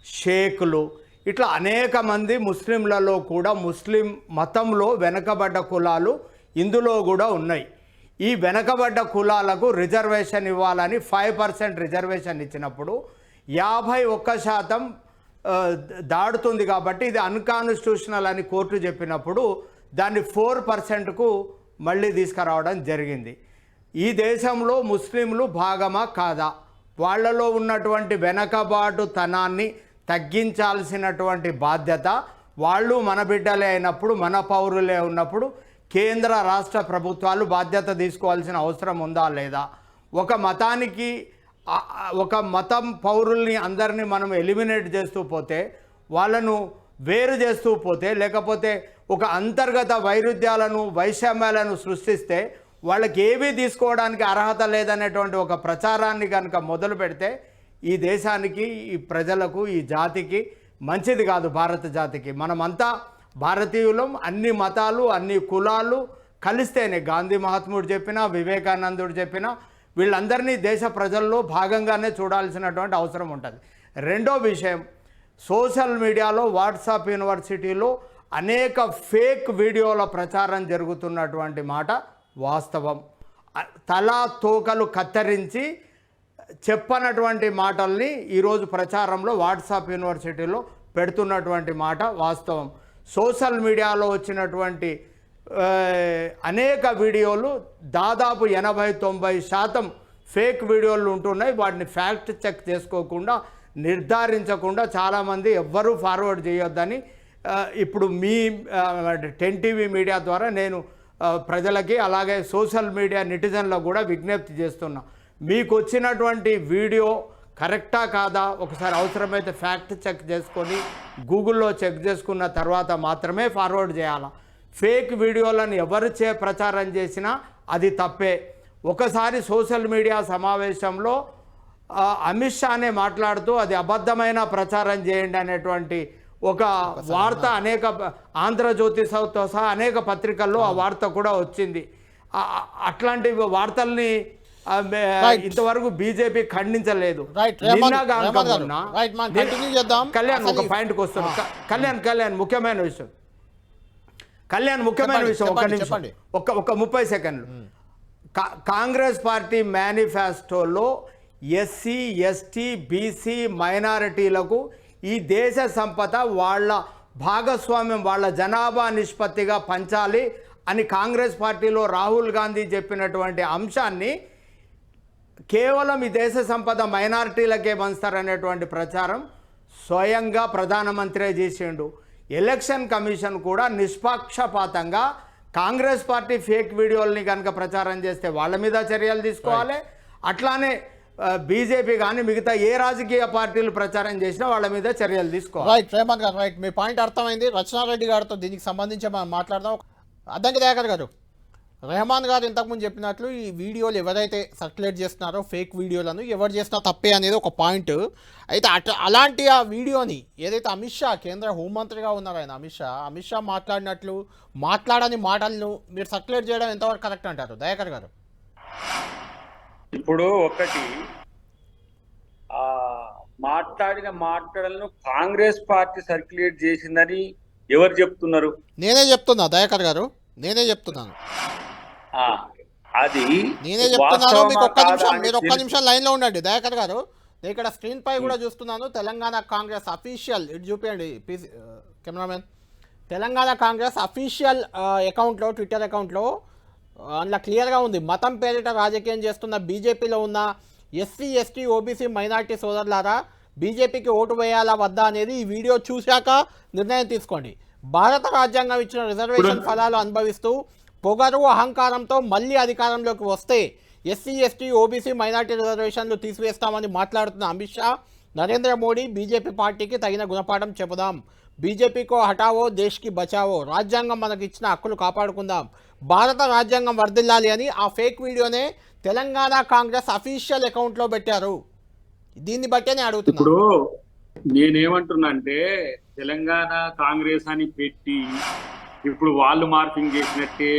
షేకులు, ఇట్లా అనేక మంది ముస్లింలలో కూడా, ముస్లిం మతంలో వెనకబడ్డ కులాలు ఇందులో కూడా ఉన్నాయి. ఈ వెనకబడ్డ కులాలకు రిజర్వేషన్ ఇవ్వాలని 5% రిజర్వేషన్ ఇచ్చినప్పుడు 51% దాడుతుంది కాబట్టి ఇది అన్కాన్స్టిట్యూషనల్ అని కోర్టు చెప్పినప్పుడు దాన్ని 4%కు మళ్ళీ తీసుకురావడం జరిగింది. ఈ దేశంలో ముస్లింలు భాగమా కాదా, వాళ్ళలో ఉన్నటువంటి వెనకబాటుతనాన్ని తగ్గించాల్సినటువంటి బాధ్యత, వాళ్ళు మన బిడ్డలే అయినప్పుడు, మన పౌరులే ఉన్నప్పుడు కేంద్ర రాష్ట్ర ప్రభుత్వాలు బాధ్యత తీసుకోవాల్సిన అవసరం ఉందా లేదా? ఒక మతానికి, ఒక మతం పౌరుల్ని అందరినీ మనం ఎలిమినేట్ చేస్తూ పోతే, వాళ్ళను వేరు చేస్తూ పోతే, లేకపోతే ఒక అంతర్గత వైరుధ్యాలను, వైషమ్యాలను సృష్టిస్తే వాళ్ళకి ఏవీ తీసుకోవడానికి అర్హత లేదనేటువంటి ఒక ప్రచారాన్ని కనుక మొదలు పెడితే ఈ దేశానికి, ఈ ప్రజలకు, ఈ జాతికి మంచిది కాదు, భారత జాతికి. మనమంతా భారతీయులం, అన్ని మతాలు, అన్ని కులాలు కలిస్తేనే, గాంధీ మహాత్ముడు చెప్పినా, వివేకానందుడు చెప్పినా, వీళ్ళందరినీ దేశ ప్రజల్లో భాగంగానే చూడాల్సినటువంటి అవసరం ఉంటుంది. రెండో విషయం, సోషల్ మీడియాలో, వాట్సాప్ యూనివర్సిటీలో అనేక ఫేక్ వీడియోల ప్రచారం జరుగుతున్నటువంటి మాట వాస్తవం. తలా తోకలు కత్తిరించి చెప్పనటువంటి మాటల్ని ఈరోజు ప్రచారంలో వాట్సాప్ యూనివర్సిటీలో పెడుతున్నటువంటి మాట వాస్తవం. సోషల్ మీడియాలో వచ్చినటువంటి అనేక వీడియోలు దాదాపు 80-90% ఫేక్ వీడియోలు ఉంటున్నాయి. వాటిని ఫ్యాక్ట్ చెక్ చేసుకోకుండా, నిర్ధారించకుండా చాలామంది ఎవ్వరూ ఫార్వర్డ్ చేయొద్దని ఇప్పుడు మీ 10 టీవీ మీడియా ద్వారా నేను ప్రజలకి, అలాగే సోషల్ మీడియా నెటిజన్లకు కూడా విజ్ఞప్తి చేస్తున్నా. మీకు వచ్చినటువంటి వీడియో కరెక్టా కాదా ఒకసారి అవసరమైతే ఫ్యాక్ట్ చెక్ చేసుకొని గూగుల్లో చెక్ చేసుకున్న తర్వాత మాత్రమే ఫార్వర్డ్ చేయాలి. ఫేక్ వీడియోలను ఎవరు ప్రచారం చేసినా అది తప్పే. ఒకసారి సోషల్ మీడియా సమావేశంలో అమిత్ షానే మాట్లాడుతూ అది అబద్ధమైన ప్రచారం చేయండి అనేటువంటి ఒక వార్త అనేక ఆంధ్రజ్యోతితో సహా అనేక పత్రికల్లో ఆ వార్త కూడా వచ్చింది. అట్లాంటి వార్తల్ని ఇంతవరకు బీజేపీ ఖండించలేదు. కళ్యాణ్ ఒక పాయింట్కి వస్తుంది. కళ్యాణ్ ముఖ్యమైన విషయం, ఒక్క నిమిషం, ఒక 30 సెకండ్లు. కాంగ్రెస్ పార్టీ మేనిఫెస్టోలో ఎస్సీ, ఎస్టీ, బీసీ, మైనారిటీలకు ఈ దేశ సంపద వాళ్ళ భాగస్వామ్యం, వాళ్ళ జనాభా నిష్పత్తిగా పంచాలి అని కాంగ్రెస్ పార్టీలో రాహుల్ గాంధీ చెప్పినటువంటి అంశాన్ని కేవలం ఈ దేశ సంపద మైనారిటీలకే పంచుతారనేటువంటి ప్రచారం స్వయంగా ప్రధానమంత్రి చేసిండు. ఎలక్షన్ కమిషన్ కూడా నిష్పక్షపాతంగా కాంగ్రెస్ పార్టీ ఫేక్ వీడియోల్ని కనుక ప్రచారం చేస్తే వాళ్ళ మీద చర్యలు తీసుకోవాలి. అట్లానే బీజేపీ కానీ మిగతా ఏ రాజకీయ పార్టీలు ప్రచారం చేసినా వాళ్ళ మీద చర్యలు తీసుకోవాలి. రైట్ రేవంత్ గారు, రైట్, మీ పాయింట్ అర్థమైంది. రచనారెడ్డి గారితో దీనికి సంబంధించి మనం మాట్లాడదాం. అద్దంకి దయాకర్ గారు, రెహమాన్ గారు ఇంతకుముందు చెప్పినట్లు ఈ వీడియోలు ఎవరైతే సర్క్యులేట్ చేస్తున్నారో ఫేక్ వీడియోలను ఎవరు చేసినా తప్పే అనేది ఒక పాయింట్. అయితే అలాంటి ఆ వీడియోని ఏదైతే అమిత్ షా, కేంద్ర హోంమంత్రిగా ఉన్నారు ఆయన అమిత్ షా మాట్లాడినట్లు మాట్లాడని మాటలను మీరు సర్క్యులేట్ చేయడం ఎంతవరకు కరెక్ట్ అంటారు దయాకర్ గారు? ఇప్పుడు ఒకటి మాట్లాడిన మాటలను కాంగ్రెస్ పార్టీ సర్క్యులేట్ చేసిందని ఎవరు చెప్తున్నారు? నేనే చెప్తున్నా దయాకర్ గారు, నేనే చెప్తున్నాను. ఆ, అది నేనే చెప్తున్నాను. మీకు ఒక్క వాస్తవమా నిమిషం, కాదా అని మీరు ఒక్క నిమిషం లైన్లో ఉండండి దయాకర్ గారు. నేను ఇక్కడ స్క్రీన్ పై కూడా చూస్తున్నాను తెలంగాణ కాంగ్రెస్ అఫీషియల్, ఇటు చూపించండి కెమెరామెన్. తెలంగాణ కాంగ్రెస్ అఫీషియల్ అకౌంట్లో, ట్విట్టర్ అకౌంట్లో అందులో క్లియర్గా ఉంది, మతం పేరిట రాజకీయం చేస్తున్న బీజేపీలో ఉన్న ఎస్సీ ఎస్టీ ఓబీసీ మైనార్టీ సోదరులారా, బీజేపీకి ఓటు వేయాలా వద్దా అనేది ఈ వీడియో చూశాక నిర్ణయం తీసుకోండి. భారత రాజ్యాంగం ఇచ్చిన రిజర్వేషన్ ఫలాలు అనుభవిస్తూ పొగరు అహంకారంతో మళ్ళీ అధికారంలోకి వస్తే ఎస్సీ ఎస్టీ ఓబీసీ మైనార్టీ రిజర్వేషన్లు తీసివేస్తామని మాట్లాడుతున్న అమిత్ షా, నరేంద్ర మోడీ బీజేపీ పార్టీకి తగిన గుణపాఠం చెబుదాం. బీజేపీకో హటావో దేశ్కి బచావో, రాజ్యాంగం మనకి ఇచ్చిన హక్కులు కాపాడుకుందాం, భారత రాజ్యాంగం వర్ధిల్లాలి అని ఆ ఫేక్ వీడియోనే తెలంగాణ కాంగ్రెస్ అఫీషియల్ అకౌంట్లో పెట్టారు. దీన్ని బట్టే నేను అడుగుతున్నా. ఇప్పుడు నేనేమంటున్నా అంటే, తెలంగాణ కాంగ్రెస్ అని పెట్టి ఇప్పుడు వాళ్ళు మార్పింగ్ చేసినట్టే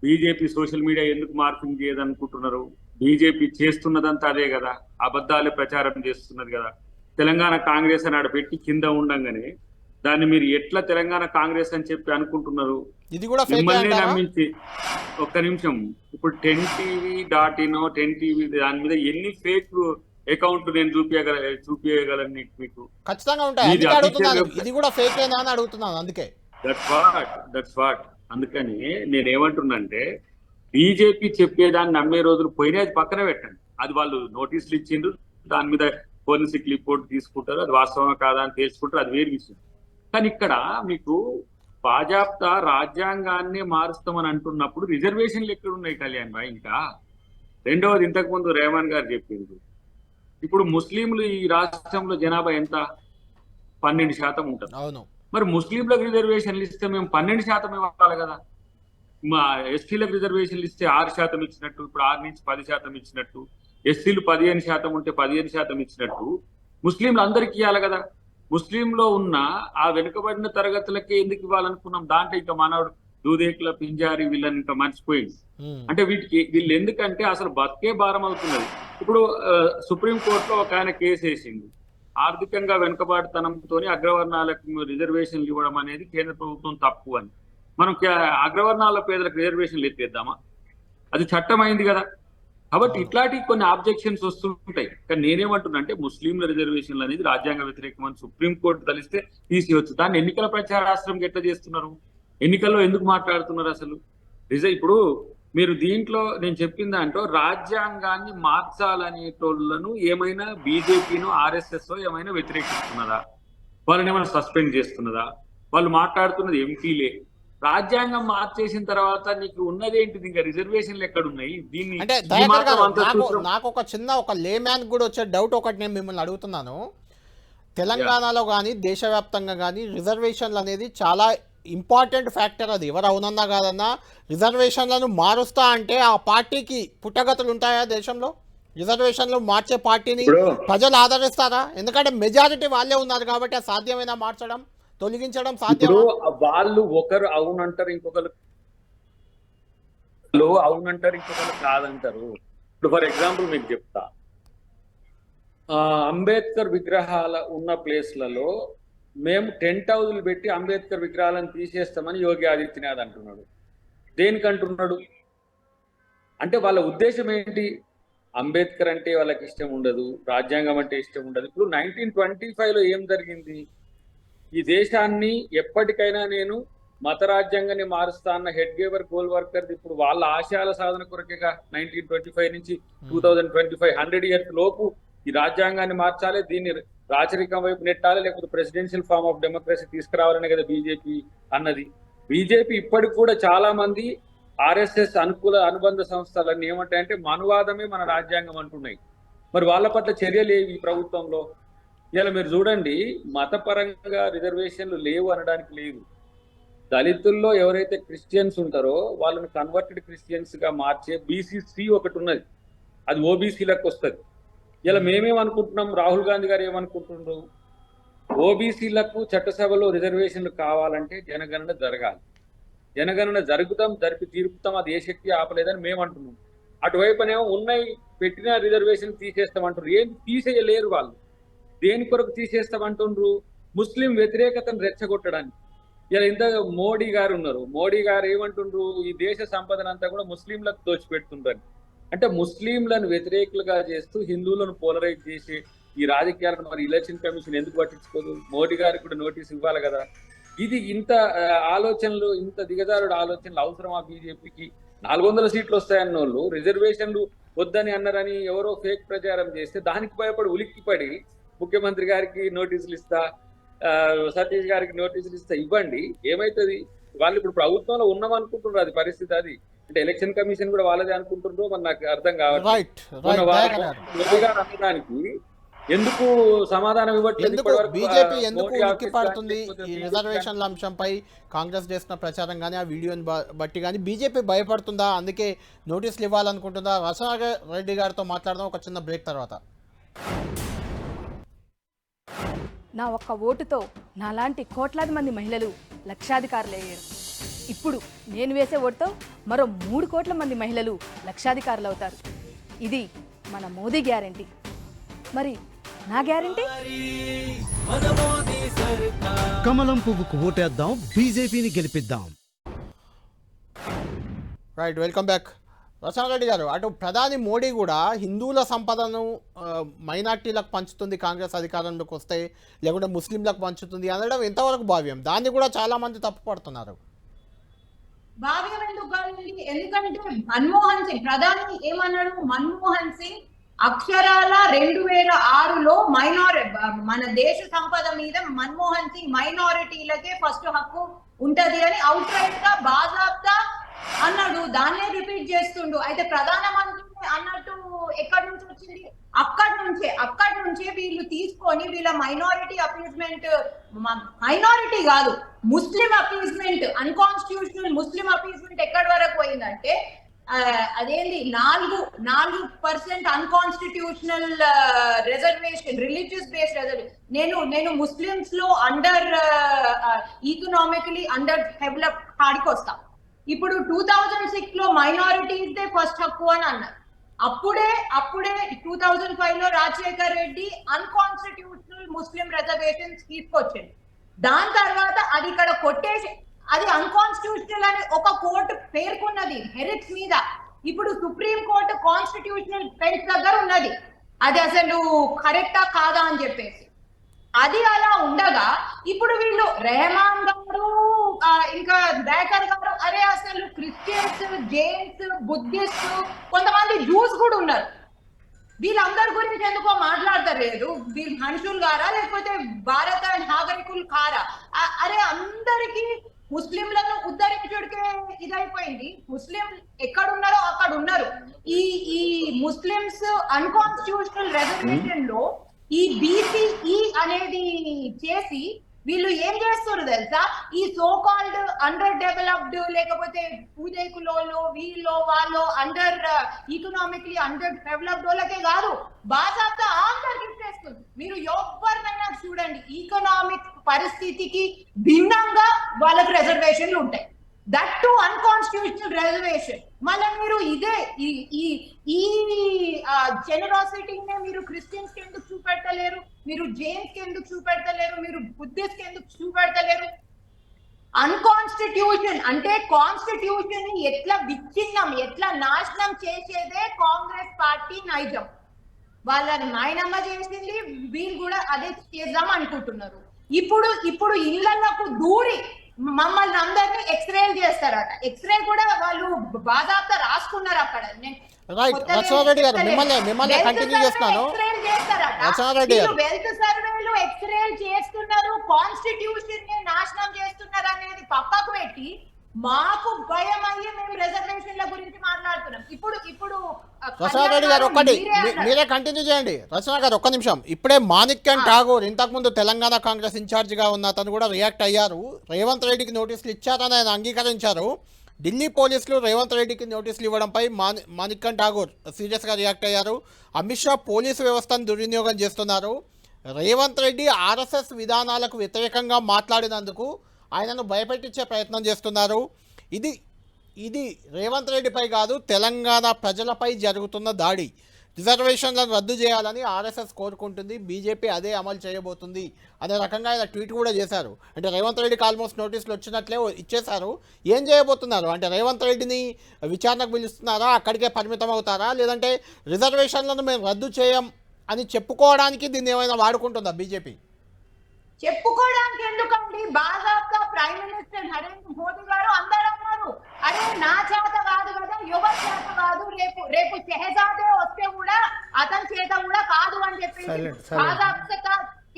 బీజేపీ సోషల్ మీడియా ఎందుకు మార్పింగ్ చేయదనుకుంటున్నారు? బీజేపీ చేస్తున్నదంతా అదే కదా, అబద్ధాలు ప్రచారం చేస్తున్నది కదా. తెలంగాణ కాంగ్రెస్ అని ఆడ పెట్టి కింద ఉండంగానే దాన్ని మీరు ఎట్లా తెలంగాణ కాంగ్రెస్ అని చెప్పి అనుకుంటున్నారు? ఇది కూడా ఫేక్ మిమ్మల్ని అంటారా? నమ్మించి ఒక్క నిమిషం, ఇప్పుడు 10tv.in 10tv దాని మీద ఎన్ని ఫేక్ అకౌంట్ నేను చూపించగలను మీకు? ఖచ్చితంగా ఉంటాయి, ఇది అందుకే అడుగుతున్నాను. official ఇది కూడా ఫేకేనా అని అడుగుతున్నాను, అందుకే. That's what. అందుకని నేనేమంటున్నానంటే, బీజేపీ చెప్పేదాన్ని నమ్మే రోజులు పోయినా అది పక్కన పెట్టండి. అది వాళ్ళు నోటీసులు ఇచ్చిండ్రు, దాని మీద ఫోరెన్సిక్ రిపోర్ట్ తీసుకుంటారు, అది వాస్తవమా కాదా అని తెలుసుకుంటారు, అది వేరు విషయం. కానీ ఇక్కడ మీకు బాజాప్తా రాజ్యాంగాన్ని మారుస్తామని అంటున్నప్పుడు రిజర్వేషన్లు ఎక్కడ ఉన్నాయి కళ్యాణ్ భాయ్? ఇంకా రెండవది, ఇంతకుముందు రేవంత్ గారు చెప్పింది, ఇప్పుడు ముస్లింలు ఈ రాష్ట్రంలో జనాభా ఎంత? 12% ఉంటుంది. అవును. మరి ముస్లింలకు రిజర్వేషన్లు ఇస్తే మేము 12% ఇవ్వాలి కదా. మా ఎస్టీలకు రిజర్వేషన్లు ఇస్తే 6% ఇచ్చినట్టు, ఇప్పుడు 6 నుంచి 10% ఇచ్చినట్టు, ఎస్సీలు 15% ఉంటే 15% ఇచ్చినట్టు ముస్లింలు అందరికి ఇవ్వాలి కదా. ముస్లింలో ఉన్న ఆ వెనుకబడిన తరగతులకే ఎందుకు ఇవ్వాలనుకున్నాం? దాంట్లో ఇంకా మనవాడు దూదేకుల పింజారి వీళ్ళని ఇంకా మర్చిపోయింది. అంటే వీళ్ళు ఎందుకంటే అసలు బతికే భారం అవుతున్నది. ఇప్పుడు సుప్రీంకోర్టులో ఒక ఆయన కేసు వేసింది, ఆర్థికంగా వెనుకబాటుతనంతో అగ్రవర్ణాలకు రిజర్వేషన్లు ఇవ్వడం అనేది కేంద్ర ప్రభుత్వం తప్పు అని. మనం అగ్రవర్ణాల పేదలకు రిజర్వేషన్లు ఎత్తేద్దామా? అది చట్టం అయింది కదా. కాబట్టి ఇట్లాంటి కొన్ని ఆబ్జెక్షన్స్ వస్తుంటాయి. కానీ నేనేమంటున్నా అంటే, ముస్లింల రిజర్వేషన్లు అనేది రాజ్యాంగ వ్యతిరేకం అని సుప్రీంకోర్టు తలిస్తే తీసేయవచ్చు. దాన్ని ఎన్నికల ప్రచారాస్త్రంకి ఎట్లా చేస్తున్నారు? ఎన్నికల్లో ఎందుకు మాట్లాడుతున్నారు అసలు? ఇప్పుడు మీరు దీంట్లో నేను చెప్పిన దాంట్లో రాజ్యాంగాన్ని మార్చాలనేటోళ్లను ఏమైనా బీజేపీను ఆర్ఎస్ఎస్ ఏమైనా వ్యతిరేకిస్తున్నదా? వాళ్ళని ఏమైనా సస్పెండ్ చేస్తున్నదా? వాళ్ళు మాట్లాడుతున్నది ఎంపీలే. రాజ్యాంగం మార్చేసిన తర్వాత నీకు ఉన్నదేంటిది? ఇంకా రిజర్వేషన్లు ఎక్కడ ఉన్నాయి? దీన్ని అంటే నాకు ఒక చిన్న ఒక లేమ్యాన్ కూడా వచ్చే డౌట్ ఒకటి నేను మిమ్మల్ని అడుగుతున్నాను. తెలంగాణలో కానీ దేశవ్యాప్తంగా కానీ రిజర్వేషన్లు అనేది చాలా ఇంపార్టెంట్ ఫ్యాక్టర్. అది ఎవరు అవునన్నా కాదన్నా రిజర్వేషన్లను మారుస్తా అంటే ఆ పార్టీకి పుట్టగతులు ఉంటాయా? దేశంలో రిజర్వేషన్లు మార్చే పార్టీని ప్రజలు ఆదరిస్తారా? ఎందుకంటే మెజారిటీ వాళ్ళే ఉన్నారు కాబట్టి అది సాధ్యమైనా మార్చడం, తొలగించడం సాధ్యం. వాళ్ళు ఒకరు అవునంటారు, ఇంకొకరు అవునంటారు, ఇంకొకరు కాదంటారు. ఇప్పుడు ఫర్ ఎగ్జాంపుల్ మీకు చెప్తా, అంబేద్కర్ విగ్రహాల ఉన్న ప్లేస్లలో మేము టెంట్ హౌజులు పెట్టి అంబేద్కర్ విగ్రహాలను తీసేస్తామని యోగి ఆదిత్యనాథ్ అంటున్నాడు. దేనికంటున్నాడు అంటే వాళ్ళ ఉద్దేశం ఏంటి? అంబేద్కర్ అంటే వాళ్ళకి ఇష్టం ఉండదు, రాజ్యాంగం అంటే ఇష్టం ఉండదు. ఇప్పుడు 1925లో ఏం జరిగింది? ఈ దేశాన్ని ఎప్పటికైనా నేను మత రాజ్యాంగాన్ని మారుస్తా అన్న హెడ్గేవర్ గోల్వర్కర్ ఇప్పుడు వాళ్ళ ఆశయాల సాధన కొరకేగా 1925 నుంచి 2025 100 years లోపు ఈ రాజ్యాంగాన్ని మార్చాలి, దీన్ని రాచరికం వైపు నెట్టాలి, లేకపోతే ప్రెసిడెన్షియల్ ఫార్మ్ ఆఫ్ డెమోక్రసీ తీసుకురావాలనే కదా బీజేపీ అన్నది. బీజేపీ ఇప్పటికి కూడా చాలా మంది ఆర్ఎస్ఎస్ అనుబంధ సంస్థలన్నీ ఏమంటాయంటే మనువాదమే మన రాజ్యాంగం అంటున్నాయి. మరి వాళ్ళ పట్ల చర్యలు ఏవి ఈ ప్రభుత్వంలో? ఇలా మీరు చూడండి, మతపరంగా రిజర్వేషన్లు లేవు అనడానికి లేదు. దళితుల్లో ఎవరైతే క్రిస్టియన్స్ ఉంటారో వాళ్ళని కన్వర్టెడ్ క్రిస్టియన్స్ గా మార్చే బీసీ ఒకటి ఉన్నది, అది ఓబీసీలకు వస్తుంది. ఇలా మేమేమనుకుంటున్నాం, రాహుల్ గాంధీ గారు ఏమనుకుంటున్నారు? ఓబీసీలకు చట్టసభలో రిజర్వేషన్లు కావాలంటే జనగణన జరగాలి, జనగణన జరిపి తీర్పుతాం, అది ఏ శక్తి ఆపలేదని మేము అంటున్నాం. అటువైపునేమో ఉన్నాయి పెట్టిన రిజర్వేషన్ తీసేస్తామంటారు. ఏం తీసేయలేరు వాళ్ళు. దేని కొరకు తీసేస్తామంటుండ్రు? ముస్లిం వ్యతిరేకతను రెచ్చగొట్టడానికి. ఇలా ఇంత మోడీ గారు ఉన్నారు, మోడీ గారు ఏమంటుండ్రు? ఈ దేశ సంపదనంతా కూడా ముస్లింలకు దోచిపెడుతుండ్రని. అంటే ముస్లింలను వ్యతిరేకులుగా చేస్తూ హిందువులను పోలరైజ్ చేసి ఈ రాజకీయాలను మరి ఎలక్షన్ కమిషన్ ఎందుకు పట్టించుకోదు? మోడీ గారికి కూడా నోటీస్ ఇవ్వాలి కదా. ఇది ఇంత ఆలోచనలు, ఇంత దిగజారుడు ఆలోచనలు అవసరమా బీజేపీకి? 400 సీట్లు వస్తాయన్న వాళ్ళు రిజర్వేషన్లు వద్దని అన్నారని ఎవరో ఫేక్ ప్రచారం చేస్తే దానికి భయపడి ఉలిక్కిపడి ముఖ్యమంత్రి గారికి నోటీసులు ఇస్తా, సతీష్ గారికి నోటీసులు ఇస్తా, ఇవ్వండి, ఏమైతుంది? వాళ్ళు ఇప్పుడు ప్రభుత్వంలో ఉన్నామనుకుంటున్నారు, అది పరిస్థితి. అది అంటే ఎలక్షన్ కమిషన్ కూడా వాళ్ళదే అనుకుంటుండ్రో మరి నాకు అర్థం కావట్లేదు. మోదీ గారు అనడానికి ఎందుకు సమాధానం ఇవ్వట్లేదు? బీజేపీ ఎందుకు ఉలిక్కిపడుతుంది ఈ రిజర్వేషన్ల అంశంపై? కాంగ్రెస్ చేసిన ప్రచారం కానీ ఆ వీడియోని బట్టి కానీ బీజేపీ భయపడుతుందా? అందుకే నోటీసులు ఇవ్వాలనుకుంటుందా? రచనాగర్ రెడ్డి గారితో మాట్లాడదాం ఒక చిన్న బ్రేక్ తర్వాత. నా ఒక్క ఓటుతో నాలాంటి కోట్లాది మంది మహిళలు లక్షాధికారులయ్యారు. ఇప్పుడు నేను వేసే ఓటుతో మరో 3 కోట్ల మంది మహిళలు లక్షాధికారులు అవుతారు. ఇది మన మోదీ గ్యారంటీ. మరి నా గ్యారంటీ? కమలం పువ్వుకు ఓటేద్దాం, బీజేపీని గెలిపిద్దాం. Right, welcome back. రచనారెడ్డి గారు, అటు ప్రధాని మోడీ కూడా హిందువుల సంపదను మైనార్టీలకు పంచుతుంది కాంగ్రెస్ అధికారంలోకి వస్తే, లేకుంటే ముస్లింలకు పంచుతుంది అనడం ఎంతవరకు భావ్యం? దాన్ని కూడా చాలా మంది తప్పుపడుతున్నారు. భావ్యం ఎందుకు కాదండి? ఎందుకంటే మన్మోహన్ సింగ్ ప్రధాని ఏమన్నాడు? మన్మోహన్ సింగ్ అక్షరాల 2006లో మన దేశ సంపద మీద మన్మోహన్ సింగ్ మైనారిటీలకే ఫస్ట్ హక్కు ఉంటది అని అవుట్ రైట్ గా బాజాబ్తా అన్నాడు. దాన్నే రిపీట్ చేస్తుండు. అయితే ప్రధానమంత్రి అన్నట్టు ఎక్కడి నుంచి వచ్చింది? అక్కడి నుంచే వీళ్ళు తీసుకొని వీళ్ళ మైనారిటీ అపీజ్మెంట్, మైనారిటీ కాదు ముస్లిం అపీజ్మెంట్, అన్కాన్స్టిట్యూషనల్ ముస్లిం అపీజ్మెంట్ ఎక్కడి వరకు పోయిందంటే అదేంది 4% unconstitutional reservation, religious based reservation. నేను ముస్లిమ్స్ లో అండర్ ఈకనామికలీ అండర్ డెవలప్ కాడికి వస్తా. ఇప్పుడు 2006 లో మైనారిటీస్ దే ఫస్ట్ హక్కు అని అన్నారు. అప్పుడే 2005 లో Rajasekhar Reddy unconstitutional Muslim reservations తీసుకొచ్చింది. దాని తర్వాత అది ఇక్కడ కొట్టేసి అది అన్కాన్స్టిట్యూషనల్ అని ఒక కోర్టు పేర్కొన్నది హెరిట్స్ మీద. ఇప్పుడు సుప్రీం కోర్టు కాన్స్టిట్యూషనల్ బెంచ్ దగ్గర ఉన్నది అది అసలు కరెక్టా కాదా అని చెప్పేసి. అది అలా ఉండగా ఇప్పుడు వీళ్ళు రెహమాన్ గారు ఇంకా బేకర్ గారు, అరే అసలు క్రిస్టియన్స్, జైన్స్, బుద్ధిస్ట్, కొంతమంది జూస్ కూడా ఉన్నారు. వీళ్ళందరి గురించి ఎందుకో మాట్లాడతలేదు. వీళ్ళు మనుషులు కారా లేకపోతే భారత నాగరికులు కారా? అరే అందరికి ముస్లింలను ఉద్ధరించుడికే ఇదైపోయింది. ముస్లిం ఎక్కడున్నారో అక్కడ ఉన్నారు. ఈ ముస్లిమ్స్ అన్కాన్స్టిట్యూషనల్ రిజర్వేషన్ లో ఈ బీసీఈ అనేది చేసి వీళ్ళు ఏం చేస్తారు తెలుసా? ఈ సో కాల్డ్ అండర్ డెవలప్డ్ లేకపోతే పూజకులో వీళ్ళు వాళ్ళు అండర్ ఈకనామిక్లీ అండర్ డెవలప్డ్ వాళ్ళకే కాదు, బాజాబ్తా అందరికి ఇచ్చేస్తుంది. మీరు ఎవరినైనా చూడండి, ఈకనామిక్ పరిస్థితికి భిన్నంగా వాళ్ళకి రిజర్వేషన్లు ఉంటాయి. That to unconstitutional reservation. మళ్ళీ మీరు ఇదే ఈ జెనరాసిటీనే మీరు క్రిస్టియన్స్ కి ఎందుకు చూపెడతలేరు? మీరు జైన్స్ కి ఎందుకు చూపెడతలేరు? మీరు బుద్ధిస్ట్ కి ఎందుకు చూపెడతలేరు? అన్కాన్స్టిట్యూషన్ అంటే కాన్స్టిట్యూషన్ ని ఎట్లా విచ్ఛిన్నం, ఎట్లా నాశనం చేసేదే కాంగ్రెస్ పార్టీ నైజం. వాళ్ళని నాయనమ్మ చేసింది, వీళ్ళు కూడా అదే చేద్దాం అనుకుంటున్నారు. ఇప్పుడు ఇళ్లకు దూరి మమ్మల్ని అందరినీ ఎక్స్రేలు చేస్తారట. ఎక్స్రే కూడా వాళ్ళు బాజాబ్తా రాసుకున్నారు అక్కడ. వెల్త్ సర్వేలు ఎక్స్రేలు చేస్తున్నారు, కాన్స్టిట్యూషన్ ని నాశనం చేస్తున్నారు అనేది పక్కకు పెట్టి మాకు భయం అయ్యి మేము రిజర్వేషన్ల గురించి మాట్లాడుతున్నాం. ఇప్పుడు రచనారెడ్డి గారు ఒక్కటి మీరే కంటిన్యూ చేయండి. రచనా గారు ఒక్క నిమిషం. ఇప్పుడే మాణిక్యం ఠాగూర్ ఇంతకుముందు తెలంగాణ కాంగ్రెస్ ఇన్ఛార్జిగా ఉన్న అతను కూడా రియాక్ట్ అయ్యారు. రేవంత్ రెడ్డికి నోటీసులు ఇచ్చారని ఆయన అంగీకరించారు. ఢిల్లీ పోలీసులు రేవంత్ రెడ్డికి నోటీసులు ఇవ్వడంపై మాణిక్యం ఠాగూర్ సీరియస్గా రియాక్ట్ అయ్యారు. అమిత్ షా పోలీసు వ్యవస్థను దుర్వినియోగం చేస్తున్నారు. రేవంత్ రెడ్డి ఆర్ఎస్ఎస్ విధానాలకు వ్యతిరేకంగా మాట్లాడినందుకు ఆయనను భయపెట్టించే ప్రయత్నం చేస్తున్నారు. ఇది రేవంత్ రెడ్డిపై కాదు, తెలంగాణ ప్రజలపై జరుగుతున్న దాడి. రిజర్వేషన్లను రద్దు చేయాలని ఆర్ఎస్ఎస్ కోరుకుంటుంది, బీజేపీ అదే అమలు చేయబోతుంది అనే రకంగా ఆయన ట్వీట్ కూడా చేశారు. అంటే రేవంత్ రెడ్డికి ఆల్మోస్ట్ నోటీసులు వచ్చినట్లే ఇచ్చేశారు. ఏం చేయబోతున్నారు అంటే రేవంత్ రెడ్డిని విచారణకు పిలుస్తున్నారా, అక్కడికే పరిమితం అవుతారా, లేదంటే రిజర్వేషన్లను మేము రద్దు చేయం అని చెప్పుకోవడానికి దీన్ని ఏమైనా వాడుకుంటుందా బీజేపీ? చెప్పుకోవడానికి ఎందుకండి, బాగా ప్రైమ్ మినిస్టర్ నరేంద్ర మోదీ గారు అందరూ అన్నారు, అరే నా చేత కాదు కదా, ఎవరి చేత కాదు, రేపు షెహజాదే వస్తే కూడా అతని చేత కూడా కాదు అని చెప్పేసి బాగా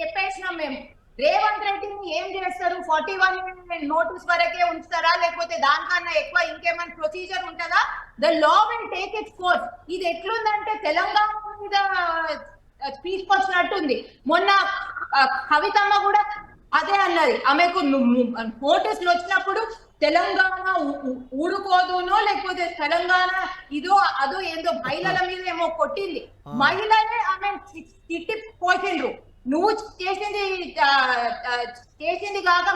చెప్పేసినాం మేము. రేవంత్ రెడ్డిని ఏం చేస్తారు, 41 నోటీస్ వరకే ఉంచుతారా, లేకపోతే దానికన్నా ఎక్కువ ఇంకేమైనా ప్రొసీజర్ ఉంటుందా? The law will take its course. ఇది ఎట్లుందంటే తెలంగాణ మీద తీసుకొచ్చినట్టుంది. మొన్న కవితమ్మ కూడా అదే అన్నది, ఆమెకు నోటీసులు వచ్చినప్పుడు తెలంగాణ ఊరుకోదునో లేకపోతే తెలంగాణ అదో ఏందో మహిళల మీద ఏమో కొట్టింది. మహిళలే ఆమె తిట్టి పోసిండ్రు, నువ్వు చేసింది కాక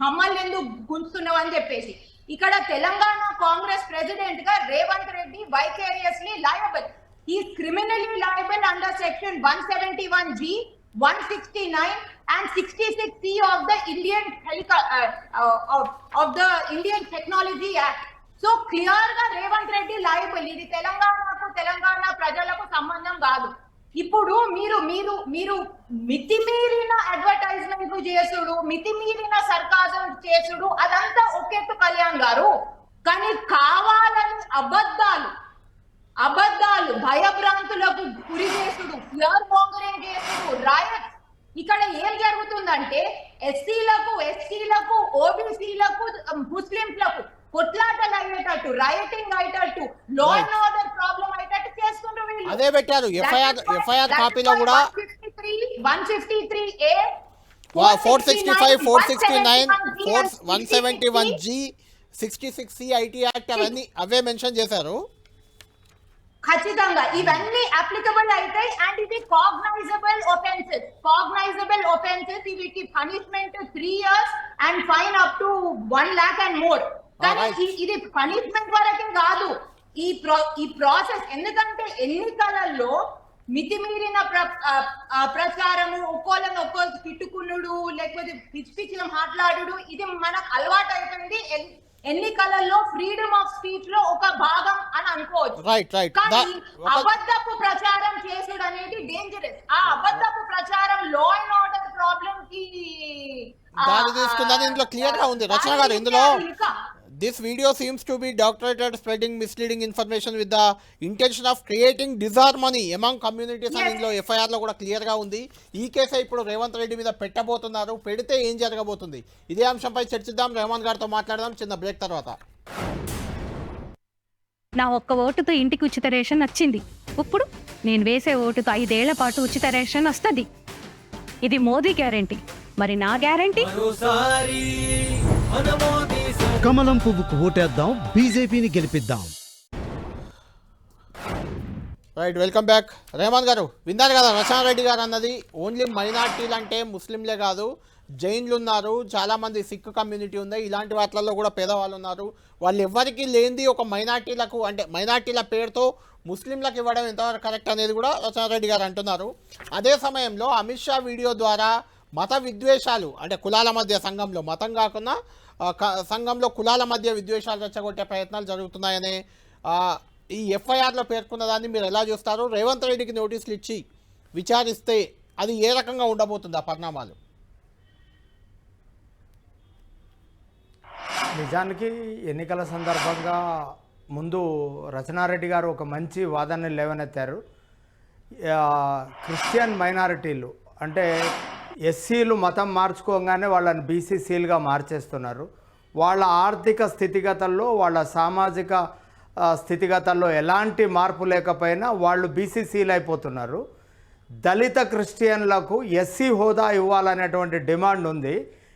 మమ్మల్ని ఎందుకు గుంచుతున్నావు అని చెప్పేసి. ఇక్కడ తెలంగాణ కాంగ్రెస్ ప్రెసిడెంట్ గా Revanth Reddy vicariously liable. He is criminally liable under section 171G, 169 and 66C of the Indian Technology Act. So clear ga Revanth Reddy liable. ఇది తెలంగాణ ప్రజలకు సంబంధం కాదు. ఇప్పుడు మీరు మితిమీరిన అడ్వర్టైజ్మెంట్ చేసుడు, మితిమీరిన సర్కాజం చేసుడు అదంతా ఒకెత్తు కళ్యాణ్ గారు. కానీ కావాలని అబద్ధాలు భయభ్రాంతులకు గురి చేసుడు, ఫియర్ మోంగరింగ్ చేసుడు, రాయట్. ఇక్కడ ఏం జరుగుతుందంటే ఎస్సీలకు, ఎస్టీలకు, ఓబీసీలకు, ముస్లింలకు కొట్లాటలు అయ్యేటట్టు, రైటింగ్ అయ్యేటట్టు, లా అండ్ ఆర్డర్ ప్రాబ్లం అయ్యేటట్టు చేస్తుండ్రు వీళ్ళు. అదే పెట్టారు ఎఫ్ఐఆర్ కాపీలో కూడా 153A, 465, 469, 171G, 66C IT act away mention చేశారు. ఖచ్చితంగా ఇవన్నీ అప్లికబుల్ అవుతాయి. అండ్ ఇది కాగ్నైజబుల్ ఒఫెన్సెస్. వీటికి punishment 3 years and fine up to 1 lakh and more. కానీ ఇది పనిష్మెంట్ వరకే కాదు, ఈ ప్రాసెస్. ఎందుకంటే ఎన్నికలలో మితిమీరిన ప్రచారము, ఒక్కోళ్ళని తిట్టుకునుడు, లేకపోతే పిచ్చి మాట్లాడు, ఇది మనకు అలవాటు అయిపోయింది. ఎన్నికలలో ఫ్రీడమ్ ఆఫ్ స్పీచ్ లో ఒక భాగం అని అనుకోవచ్చు. కానీ అబద్ధపు ప్రచారం చేసుడు అనేది డేంజరస్. ఆ అబద్ధపు ప్రచారం లా అండ్ ఆర్డర్ ప్రాబ్లం కి దారి తీసుకుందని ఇందులో క్లియర్ గా ఉంది. రచన గారు, ఇందులో this video seems to be doctorated spreading misleading information with the intention of creating disharmony among communities అని ఇందులో ఎఫ్ఐఆర్ లో కూడా క్లియర్ గా ఉంది. ఈ కేసు ఇప్పుడు రేవంత్ రెడ్డి మీద పెట్టబోతున్నారు. పెడితే ఏం జరగబోతుంది, ఇదే అంశంపై చర్చిద్దాం. రేవంత్ గారితో మాట్లాడదాం చిన్న బ్రేక్ తర్వాత. నా ఒక్క ఓటుతో ఇంటికి ఉచిత రేషన్ వచ్చింది. ఇప్పుడు నేను వేసే ఓటుతో 5 ఏళ్ల పాటు ఉచిత రేషన్ వస్తుంది. ఇది మోదీ గ్యారెంటీ. మరి నా గ్యారెంటీ? కమలం పువ్వుకు ఓటేద్దాం, బీజేపీని గెలిపిద్దాం. Right, welcome back. రేవంత్ గారు, విన్నారు కదా రచనారెడ్డి గారు అన్నది. ఓన్లీ మైనార్టీలు అంటే ముస్లింలే కాదు, జైన్లు ఉన్నారు, చాలామంది సిక్ కమ్యూనిటీ ఉంది, ఇలాంటి వాటిల్లో కూడా పేదవాళ్ళు ఉన్నారు. వాళ్ళు ఎవరికి లేనిది ఒక మైనార్టీలకు, అంటే మైనార్టీల పేరుతో ముస్లింలకు ఇవ్వడం ఎంతవరకు కరెక్ట్ అనేది కూడా రచనారెడ్డి గారు అంటున్నారు. అదే సమయంలో అమిత్ షా వీడియో ద్వారా మత విద్వేషాలు, అంటే కులాల మధ్య సంఘంలో, మతం కాకుండా సంఘంలో కులాల మధ్య విద్వేషాలు రెచ్చగొట్టే ప్రయత్నాలు జరుగుతున్నాయనే ఈ ఎఫ్ఐఆర్లో పేర్కొన్న దాన్ని మీరు ఎలా చూస్తారు? రేవంత్ రెడ్డికి నోటీసులు ఇచ్చి విచారిస్తే అది ఏ రకంగా ఉండబోతుంది ఆ పరిణామాలు? నిజానికి ఎన్నికల సందర్భంగా ముందు రచనారెడ్డి గారు ఒక మంచి వాదనని లేవనెత్తారు. క్రిస్టియన్ మైనారిటీలు అంటే ఎస్సీలు మతం మార్చుకోగానే వాళ్ళని బీసీసీలుగా మార్చేస్తున్నారు. వాళ్ళ ఆర్థిక స్థితిగతుల్లో, వాళ్ళ సామాజిక స్థితిగతుల్లో ఎలాంటి మార్పు లేకపోయినా వాళ్ళు బీసీసీలు అయిపోతున్నారు. దళిత క్రిస్టియన్లకు ఎస్సీ హోదా ఇవ్వాలనేటువంటి డిమాండ్ ఉంది.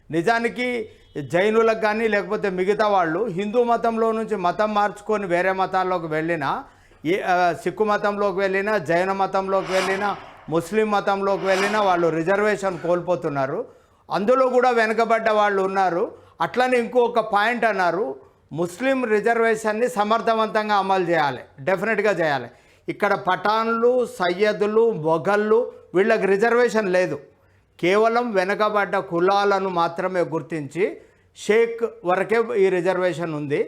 నిజానికి జైనులకు కానీ లేకపోతే మిగతా వాళ్ళు హిందూ మతంలో నుంచి మతం మార్చుకొని వేరే మతాల్లోకి వెళ్ళినా, సిక్కు మతంలోకి వెళ్ళినా, జైన మతంలోకి వెళ్ళినా, ముస్లిం మతంలోకి వెళ్ళినా వాళ్ళు రిజర్వేషన్ కోల్పోతున్నారు. అందులో కూడా వెనుకబడ్డ వాళ్ళు ఉన్నారు. అట్లనే ఇంకొక పాయింట్ అన్నారు, ముస్లిం రిజర్వేషన్ని సమర్థవంతంగా అమలు చేయాలి, డెఫినెట్గా చేయాలి. ఇక్కడ పఠాన్లు, సయ్యదులు, మొఘళ్ళు వీళ్ళకి రిజర్వేషన్ లేదు. కేవలం వెనకబడ్డ కులాలను మాత్రమే గుర్తించి షేక్ వరకే ఈ రిజర్వేషన్ ఉంది.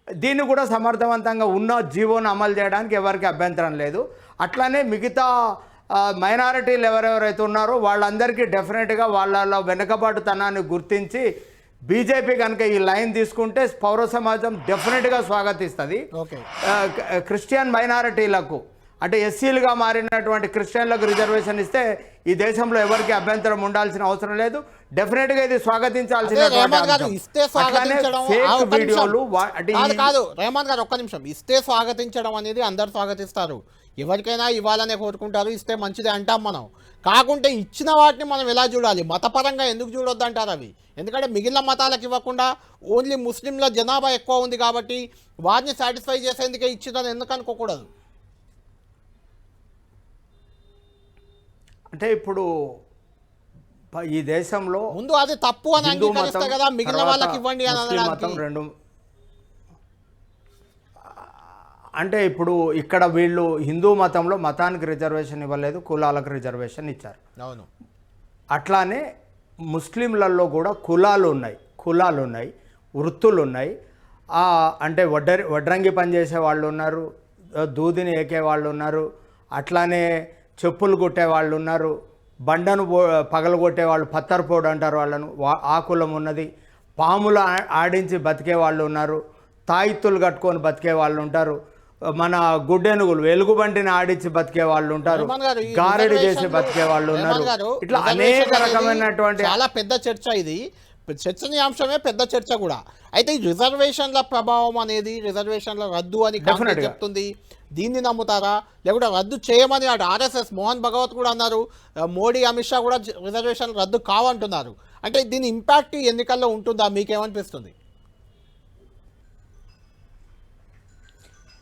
దీన్ని కూడా సమర్థవంతంగా ఉన్న జీవోను అమలు చేయడానికి ఎవరికి అభ్యంతరం లేదు. అట్లానే మిగతా మైనారిటీలు ఎవరెవరైతే ఉన్నారో వాళ్ళందరికీ డెఫినెట్గా వాళ్ళ వెనుకబాటుతనాన్ని గుర్తించి బీజేపీ కనుక ఈ లైన్ తీసుకుంటే పౌర సమాజం డెఫినెట్గా స్వాగతిస్తుంది. క్రిస్టియన్ మైనారిటీలకు అంటే ఎస్సీలుగా మారినటువంటి క్రిస్టియన్లకు రిజర్వేషన్ ఇస్తే ఈ దేశంలో ఎవరికి అభ్యంతరం ఉండాల్సిన అవసరం లేదు. డెఫినెట్గా ఇది స్వాగతించాల్సిన కాదు. రేవంత్ గారు ఒక్క నిమిషం, ఇస్తే స్వాగతించడం అనేది అందరు స్వాగతిస్తారు, ఎవరికైనా ఇవ్వాలనే కోరుకుంటారు, ఇస్తే మంచిదే అంటాం మనం. కాకుంటే ఇచ్చిన వాటిని మనం ఎలా చూడాలి, మతపరంగా ఎందుకు చూడొద్దు అంటారు అవి? ఎందుకంటే మిగిలిన మతాలకు ఇవ్వకుండా ఓన్లీ ముస్లింల జనాభా ఎక్కువ ఉంది కాబట్టి వారిని సాటిస్ఫై చేసేందుకే ఇచ్చిందని ఎందుకు అనుకోకూడదు? అంటే ఇప్పుడు ఈ దేశంలో ముందు అది తప్పు అని అంగీకరిస్తే కదా మిగిలిన వాళ్ళకి ఇవ్వండి అని రెండు. అంటే ఇప్పుడు ఇక్కడ వీళ్ళు హిందూ మతంలో మతానికి రిజర్వేషన్ ఇవ్వలేదు, కులాలకు రిజర్వేషన్ ఇచ్చారు. అవును. అట్లానే ముస్లింలలో కూడా కులాలు ఉన్నాయి, వృత్తులు ఉన్నాయి. అంటే వడ్రంగి పనిచేసే వాళ్ళు ఉన్నారు, దూదిని ఏకే వాళ్ళు ఉన్నారు, అట్లానే చెప్పులు కొట్టే వాళ్ళు ఉన్నారు, బండను పగలగొట్టే వాళ్ళు పత్తర్పోడు అంటారు వాళ్ళను, ఆ కులం ఉన్నది. పాములు ఆడించి బతికే వాళ్ళు ఉన్నారు, తాయిత్తులు కట్టుకొని బతికే వాళ్ళు ఉంటారు, మన గుడ్డెనుగులు వెలుగుబంటిని ఆడించి బతికే వాళ్ళు ఉంటారు, గారెడి చేసి బతికే వాళ్ళు ఉన్నారు. ఇట్లా అనేక రకమైనటువంటి చాలా పెద్ద చర్చ ఇది, చర్చనీయాంశమే పెద్ద చర్చ కూడా. అయితే ఈ రిజర్వేషన్ల ప్రభావం అనేది రిజర్వేషన్ల రద్దు అని కాంగ్రెస్ చెప్తుంది, దీన్ని నమ్ముతారా? లేకుంటే రద్దు చేయమని అటు ఆర్ఎస్ఎస్ మోహన్ భగవత్ కూడా అన్నారు, మోడీ అమిత్ షా కూడా రిజర్వేషన్ రద్దు కావంటున్నారు. అంటే దీని ఇంపాక్ట్ ఎన్నికల్లో ఉంటుందా, మీకేమనిపిస్తుంది?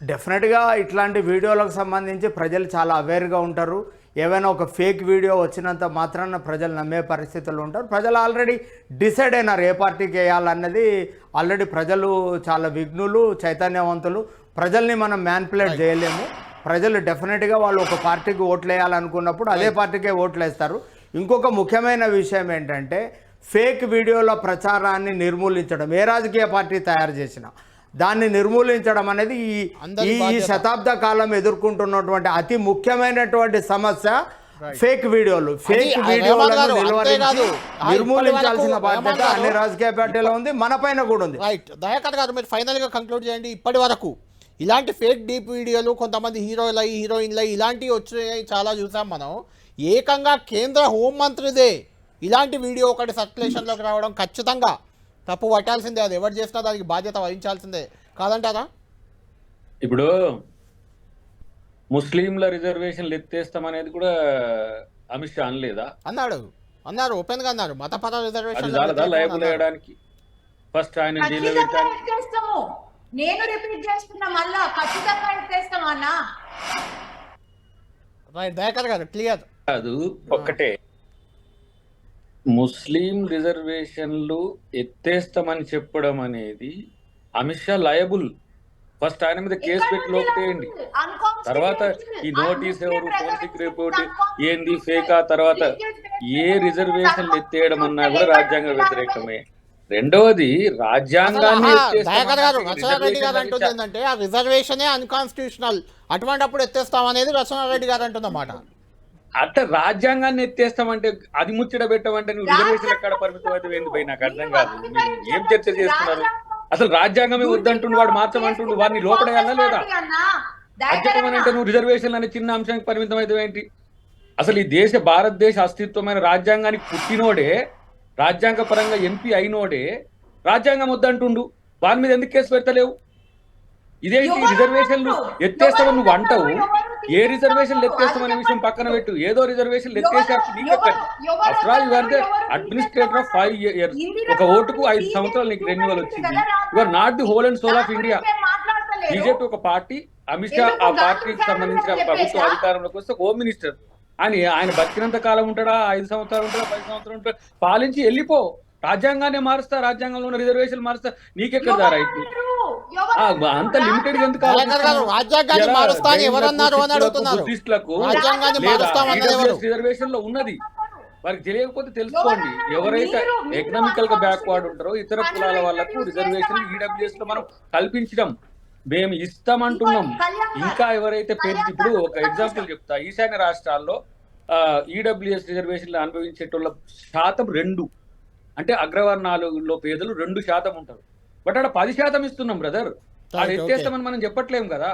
డెఫినెట్గా ఇట్లాంటి వీడియోలకు సంబంధించి ప్రజలు చాలా అవేర్గా ఉంటారు. ఏవైనా ఒక ఫేక్ వీడియో వచ్చినంత మాత్రాన ప్రజలు నమ్మే పరిస్థితులు ఉంటారు. ప్రజలు ఆల్రెడీ డిసైడ్ అయినారు ఏ పార్టీకి వేయాలన్నది. ఆల్రెడీ ప్రజలు చాలా విఘ్నులు, చైతన్యవంతులు. ప్రజల్ని మనం మ్యానిపులేట్ చేయలేము. ప్రజలు డెఫినెట్గా వాళ్ళు ఒక పార్టీకి ఓట్లు వేయాలనుకున్నప్పుడు అదే పార్టీకే ఓట్లు వేస్తారు. ఇంకొక ముఖ్యమైన విషయం ఏంటంటే ఫేక్ వీడియోల ప్రచారాన్ని నిర్మూలించడం, ఏ రాజకీయ పార్టీ తయారు చేసినా దాన్ని నిర్మూలించడం అనేది ఈ శతాబ్ద కాలం ఎదుర్కొంటున్నటువంటి అతి ముఖ్యమైనటువంటి సమస్య. ఫేక్ వీడియోలు, ఫేక్ వీడియోలను నిర్మూలించాల్సిన బాధ్యత అన్ని రాజకీయ పార్టీలో ఉంది, మన పైన కూడా ఉంది. రైట్. దయాకర్ గారు, మీరు ఫైనల్గా కంక్లూడ్ చేయండి. ఇప్పటి వరకు ఇలాంటి ఫేక్ డీప్ వీడియోలు, కొంతమంది హీరోయిన్లు ఇలాంటివి వచ్చినాయి, చాలా చూసాం మనం. ఏకంగా కేంద్ర హోంమంత్రిదే ఇలాంటి వీడియో ఒకటి సర్క్యులేషన్లోకి రావడం ఖచ్చితంగా తప్పు పట్టాల్సిందే. అది ఎవరు చేసినా దానికి బాధ్యత వహించాల్సిందే కాదంటారా? ఇప్పుడు ముస్లింల రిజర్వేషన్లు ఎత్తేస్తామనేది కూడా అమిత్ షా అనలేదా? అన్నారు ఓపెన్ గా అన్నారు. మతపర రిజర్వేషన్ ఫస్ట్ ఆయన నేను రిపీట్ చేస్తున్నా, మళ్ళా ఖచ్చితంగా ఎత్తేస్తామన్నా. రైట్ దయాకర్ గారు, క్లియర్ కాదు. ఒక్కటే, ముస్లిం రిజర్వేషన్లు ఎత్తేస్తామని చెప్పడం అనేది అమిత్ షా లయబుల్. ఫస్ట్ ఆయన మీద కేసు పెట్టి లోపేయండి, తర్వాత ఈ నోటీస్ ఎవరు, ఫోరెన్సిక్ రిపోర్ట్ ఏంది, ఫేకా, తర్వాత ఏ రిజర్వేషన్లు ఎత్తేయడం అన్నా కూడా రాజ్యాంగ వ్యతిరేకమే. రెండవది, రాజ్యాంగాన్ని రచనారెడ్డి గారు అంటుంది ఏంటంటే ఆ రిజర్వేషనే అన్కాన్స్టిట్యూషనల్, అటువంటిప్పుడు ఎత్తేస్తామనేది రచనారెడ్డి గారు అంటున్నమాట. అట్లా రాజ్యాంగాన్ని ఎత్తేస్తామంటే అది ముచ్చట పెట్టమంటే నువ్వు రిజర్వేషన్ ఎక్కడ పరిమితం అయితే ఏంది పోయి నాకు అర్థం కాదు. ఏం చర్చ చేస్తున్నారు? అసలు రాజ్యాంగమే వద్దంటుండు, వాడు మార్చమంటుండు, వాడిని లోపడేయాలా లేదా? రాజ్యాంగం అంటే నువ్వు రిజర్వేషన్ అనే చిన్న అంశానికి పరిమితం అయితే ఏంటి? అసలు ఈ భారతదేశ అస్తిత్వమైన రాజ్యాంగానికి పుట్టినోడే, రాజ్యాంగ పరంగా ఎంపీ అయినోడే రాజ్యాంగం వద్దంటుండు, వాని మీద ఎందుకు కేసు పెడతలేవు? ఇదేంటి రిజర్వేషన్లు ఎత్తేస్తామని నువ్వు అంటావు, ఏ రిజర్వేషన్లు ఎత్తేస్తామనే విషయం పక్కన పెట్టు, ఏదో రిజర్వేషన్లు ఎత్తేసారు నీకెక్కడి. After all your the administrator of 5 years, ఒక ఓటుకు 5 సంవత్సరాలు నీకు రెన్యువల్ వచ్చింది. Your not the whole and soul of India. BJP ఒక పార్టీ, అమిత్ షా ఆ పార్టీకి సంబంధించిన ప్రభుత్వ అధికారంలోకి వస్తే హోమ్ మినిస్టర్. ఆయన బతికినంత కాలం ఉంటాడా, 5 సంవత్సరాలు ఉంటాడా, 10 సంవత్సరాలు ఉంటాడా, పాలించి వెళ్ళిపో. రాజ్యాంగాన్ని మారుస్తా, రాజ్యాంగంలో ఉన్న రిజర్వేషన్ మారుస్తా, నీకెక్కడ రైట్? అంత లిమిటెడ్ ఎందుకు దయాకర్ గారు, రాజ్యాంగాన్ని మారుస్తా అని ఎవరన్నారు అని అడుగుతున్నారు. రాజ్యాంగాన్ని మారుస్తామన్నది ఎవరు? రిజర్వేషన్ లో ఉన్నది, వారికి తెలియకపోతే తెలుసుకోండి. ఎవరైతే ఎకనామికల్ గా బ్యాక్వర్డ్ ఉంటారో ఇతర కులాల వాళ్ళకు రిజర్వేషన్ ఈడబ్ల్యూఎస్ లో మనం కల్పించడం, మేము ఇస్తామంటున్నాం. ఇంకా ఎవరైతే పేరు, ఇప్పుడు ఒక ఎగ్జాంపుల్ చెప్తా, ఈశాన్య రాష్ట్రాల్లో ఈడబ్ల్యూఎస్ రిజర్వేషన్లు అనుభవించేటోళ్ళ శాతం 2, అంటే అగ్రవర్ణాలలో పేదలు 2% ఉంటారు. బట్ అక్కడ 10% ఇస్తున్నాం బ్రదర్. అది ఎత్తేస్తామని మనం చెప్పట్లేం కదా,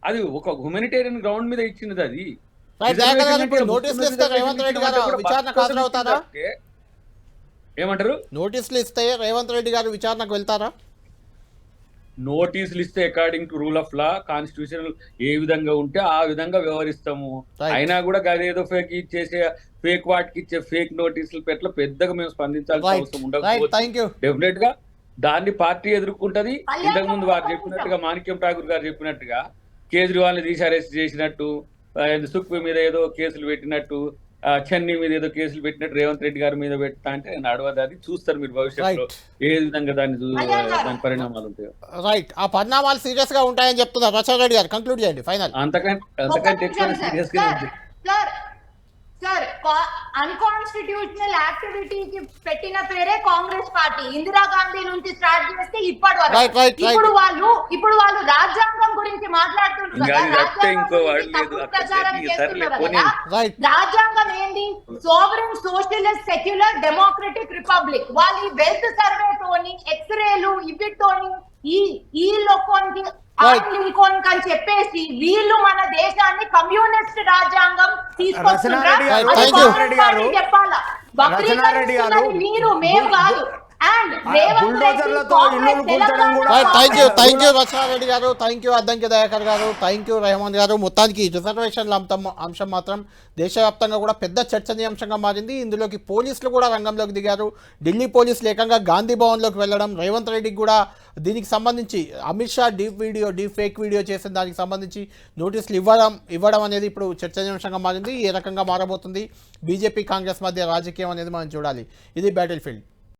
అది ఒక హ్యూమనిటేరియన్ గ్రౌండ్ మీద ఇచ్చినది. అది ఏమంటారు? నోటీసులు ఇస్తే రేవంత్ రెడ్డి గారు విచారణకు వెళ్తారా? నోటీసులు ఇస్తే according to rule of law, constitution ఏ విధంగా ఉంటే ఆ విధంగా వ్యవహరిస్తాము. అయినా కూడా అదేదో ఫేక్ ఇచ్చేసే, ఫేక్ వాటికి ఇచ్చే ఫేక్ నోటీసులు పెట్టల పెద్దగా మేము స్పందించాల్సిన అవసరం ఉండకపోతే డెఫినెట్ గా దాన్ని పార్టీ ఎదుర్కొంటది. ఇంతకు ముందు వారు చెప్పినట్టుగా, మాణిక్యం ఠాకూర్ గారు చెప్పినట్టుగా, కేజ్రీవాల్ ని తీసి అరెస్ట్ చేసినట్టు, సుఖ్వీ మీద ఏదో కేసులు పెట్టినట్టు, చెన్నీ మీద ఏదో కేసులు పెట్టినట్టు రేవంత్ రెడ్డి గారి మీద పెట్టా అంటే నడవదు. అది చూస్తారు మీరు భవిష్యత్తులో ఏ విధంగా దాని పరిణామాలు ఉంటాయో. రైట్, ఆ పరిణామాలు సీరియస్ గా ఉంటాయని చెప్తున్నారు. రచన రెడ్డి గారు కంక్లూడ్ చేయండి ఫైనల్. అంతకంటే ఎక్కువ సీరియస్ గా ఉంది సార్. అన్కాన్స్టిట్యూషనల్ యాక్టివిటీకి పెట్టిన పేరే కాంగ్రెస్ పార్టీ. ఇందిరాగాంధీ నుంచి స్టార్ట్ చేస్తే ఇప్పటి వరకు ఇప్పుడు వాళ్ళు రాజ్యాంగం గురించి మాట్లాడుతున్నారు. రాజ్యాంగం ఏంటి? Sovereign socialist secular democratic republic. వాళ్ళు వెల్త్ సర్వేతోని, ఎక్స్రేలు ఇవితోని, ఈ లోకానికి అని చెప్పేసి వీళ్ళు మన దేశాన్ని కమ్యూనిస్ట్ రాజ్యాంగం తీసుకొస్తున్నారు. చెప్పాలా? మీరు మేము కాదు. థ్యాంక్ యూ రచనారెడ్డి గారు, థ్యాంక్ యూ అద్దంకి దయాకర్ గారు, థ్యాంక్ యూ రెహమాన్ గారు. మొత్తానికి రిజర్వేషన్ల అంశం మాత్రం దేశవ్యాప్తంగా కూడా పెద్ద చర్చనీయాంశంగా మారింది. ఇందులోకి పోలీసులు కూడా రంగంలోకి దిగారు. ఢిల్లీ పోలీసులు ఏకంగా గాంధీ భవన్లోకి వెళ్ళడం, రేవంత్ రెడ్డికి కూడా దీనికి సంబంధించి Amit Shah deep fake video చేసిన దానికి సంబంధించి నోటీసులు ఇవ్వడం అనేది ఇప్పుడు చర్చనీయాంశంగా మారింది. ఏ రకంగా మారబోతుంది బీజేపీ కాంగ్రెస్ మధ్య రాజకీయం అనేది మనం చూడాలి. ఇది బ్యాటిల్ ఫీల్డ్.